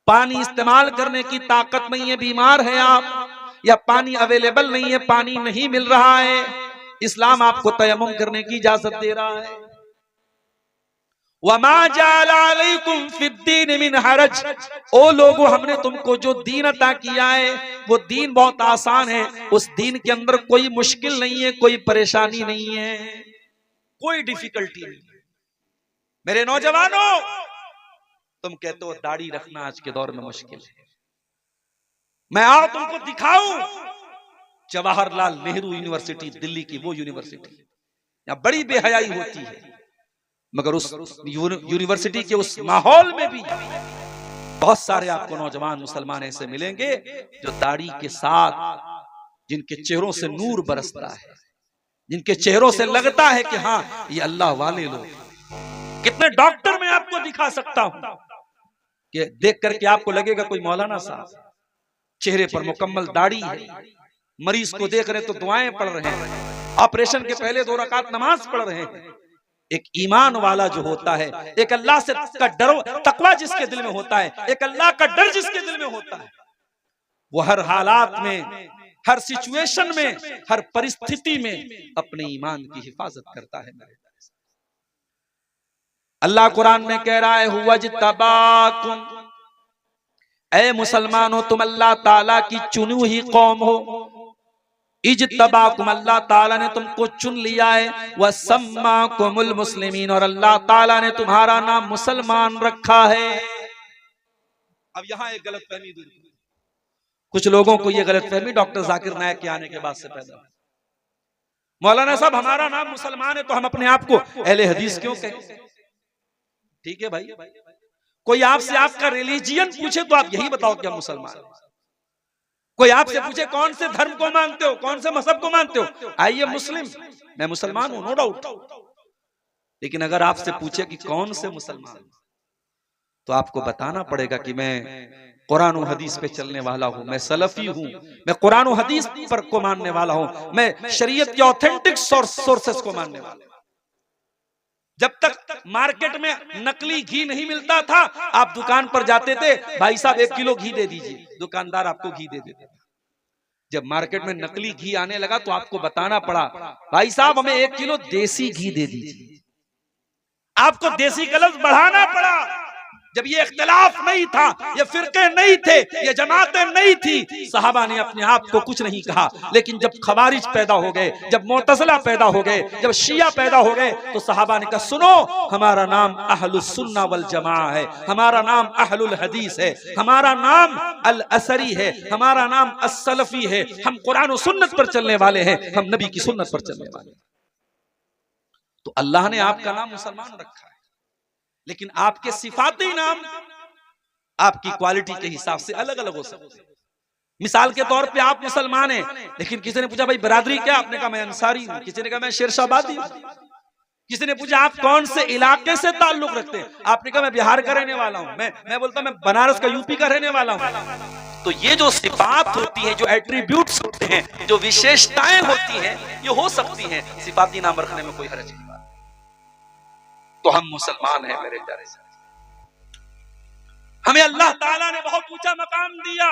पानी इस्तेमाल करने की ताकत नहीं है, बीमार हैं आप, या पानी अवेलेबल नहीं है, पानी नहीं मिल रहा है, इस्लाम आपको तयम्मुम करने की इजाजत दे रहा है। वमा जअल अलैकुम फिद्दीन मिन हरज, ओ लोगो हमने तुमको जो दीन अता किया है वो दीन बहुत आसान है, उस दीन के अंदर कोई मुश्किल नहीं है, कोई परेशानी नहीं है, कोई डिफिकल्टी नहीं है। मेरे नौजवानों, तुम कहते हो दाढ़ी रखना आज के दौर में मुश्किल है, मैं आओ तुमको दिखाऊं जवाहरलाल नेहरू यूनिवर्सिटी दिल्ली की, वो यूनिवर्सिटी यहाँ बड़ी बेहयाई होती है, मगर उस यूनिवर्सिटी के उस माहौल में भी बहुत सारे आपको नौजवान मुसलमान ऐसे मिलेंगे जो दाढ़ी के साथ, जिनके चेहरों से नूर बरसता है, जिनके चेहरों से लगता है कि हाँ ये अल्लाह वाले लोग। कितने डॉक्टर मैं आपको दिखा सकता हूं कि देख करके आपको लगेगा कोई मौलाना साहब, चेहरे पर मुकम्मल दाढ़ी है, मरीज को देख रहे तो दुआएं पढ़ रहे हैं, ऑपरेशन के पहले 2 रकात नमाज पढ़ रहे हैं। एक ईमान वाला जो होता है, एक अल्लाह से का डर तकवा जिसके दिल में होता है, एक अल्लाह का डर जिसके दिल में होता है, वो हर हालात में, हर सिचुएशन में, हर परिस्थिति में अपने ईमान की हिफाजत करता है। अल्लाह कुरान में कह रहा है हुवज्तबाकुम, ऐ मुसलमानों तुम अल्लाह ताला की चुनी हुई कौम हो। इज्तबाकुम, अल्लाह ताला ने तुमको चुन लिया है। वसम्माकुमुल मुस्लिमीन, और अल्लाह ताला ने तुम्हारा नाम मुसलमान रखा है। अब यहाँ एक गलतफहमी दूर, कुछ लोगों को ये गलतफहमी डॉक्टर जाकिर नायक के आने के बाद से पैदा हुई। मौलाना साहब हमारा नाम मुसलमान है तो हम अपने आप को अहले हदीस क्यों कहें? ठीक है भाई, कोई आपसे आपका रिलीजियन पूछे तो आप यही बताओ कि हम मुसलमान हैं। कोई आपसे पूछे कौन से धर्म को मानते हो, कौन से मजहब को मानते हो, आइए मुस्लिम, मैं मुसलमान हूं, नो डाउट। लेकिन अगर आपसे पूछे कि कौन से मुसलमान, तो आपको बताना पड़ेगा कि मैं कुरान और हदीस पे चलने वाला हूं, मैं सलफी हूं, मैं कुरान और हदीस पर को मानने वाला हूं, मैं शरीयत के ऑथेंटिक सोर्सेस को मानने वाला हूं। जब तक मार्केट में नकली घी नहीं मिलता था, आप दुकान पर जाते थे, भाई साहब 1 किलो घी दे दीजिए, दुकानदार आपको घी दे देता था। जब मार्केट में नकली घी आने लगा तो आपको बताना पड़ा, भाई साहब हमें 1 किलो देसी घी दे दीजिए, आपको देसी का लफ्ज बढ़ाना पड़ा। जब ये इख्तिलाफ नहीं था, ये फिरके नहीं थे, ये जमातें नहीं थी, सहाबा ने अपने आप को कुछ नहीं कहा। लेकिन जब खवारिज पैदा हो गए, जब मुअतज़िला पैदा हो गए, जब शिया पैदा हो गए, तो सहाबा ने कहा सुनो, हमारा नाम अहलुस सुन्ना वल जमा है, हमारा नाम अहलुल हदीस है, हमारा नाम अल असरी है, हमारा नाम अस-सलफी है, हम कुरान और सुन्नत पर चलने वाले हैं, हम नबी की सुन्नत पर चलने वाले हैं। तो अल्लाह ने आपका नाम मुसलमान रखा है, लेकिन आपके सिफाती नाम आपकी क्वालिटी के हिसाब से अलग अलग हो सकते हैं। मिसाल के तौर पे आप मुसलमान हैं, लेकिन किसी ने पूछा भाई बरादरी क्या, आपने कहा मैं अंसारी हूं, किसी ने कहा मैं शेरशाहबादी हूं, किसी ने पूछा आप कौन से इलाके से ताल्लुक रखते हैं, आपने कहा मैं बिहार का रहने वाला हूं, मैं बोलता मैं बनारस का, यूपी का रहने वाला हूं। तो ये जो सिफात होती है, जो एट्रीब्यूट्स होते हैं, जो विशेषताएं होती हैं, ये हो सकती हैं, सिफाती नाम रखने में कोई हर्ज नहीं। तो हम मुसलमान हैं मेरे प्यारे, हमें अल्लाह ताला ने बहुत ऊंचा मकाम दिया।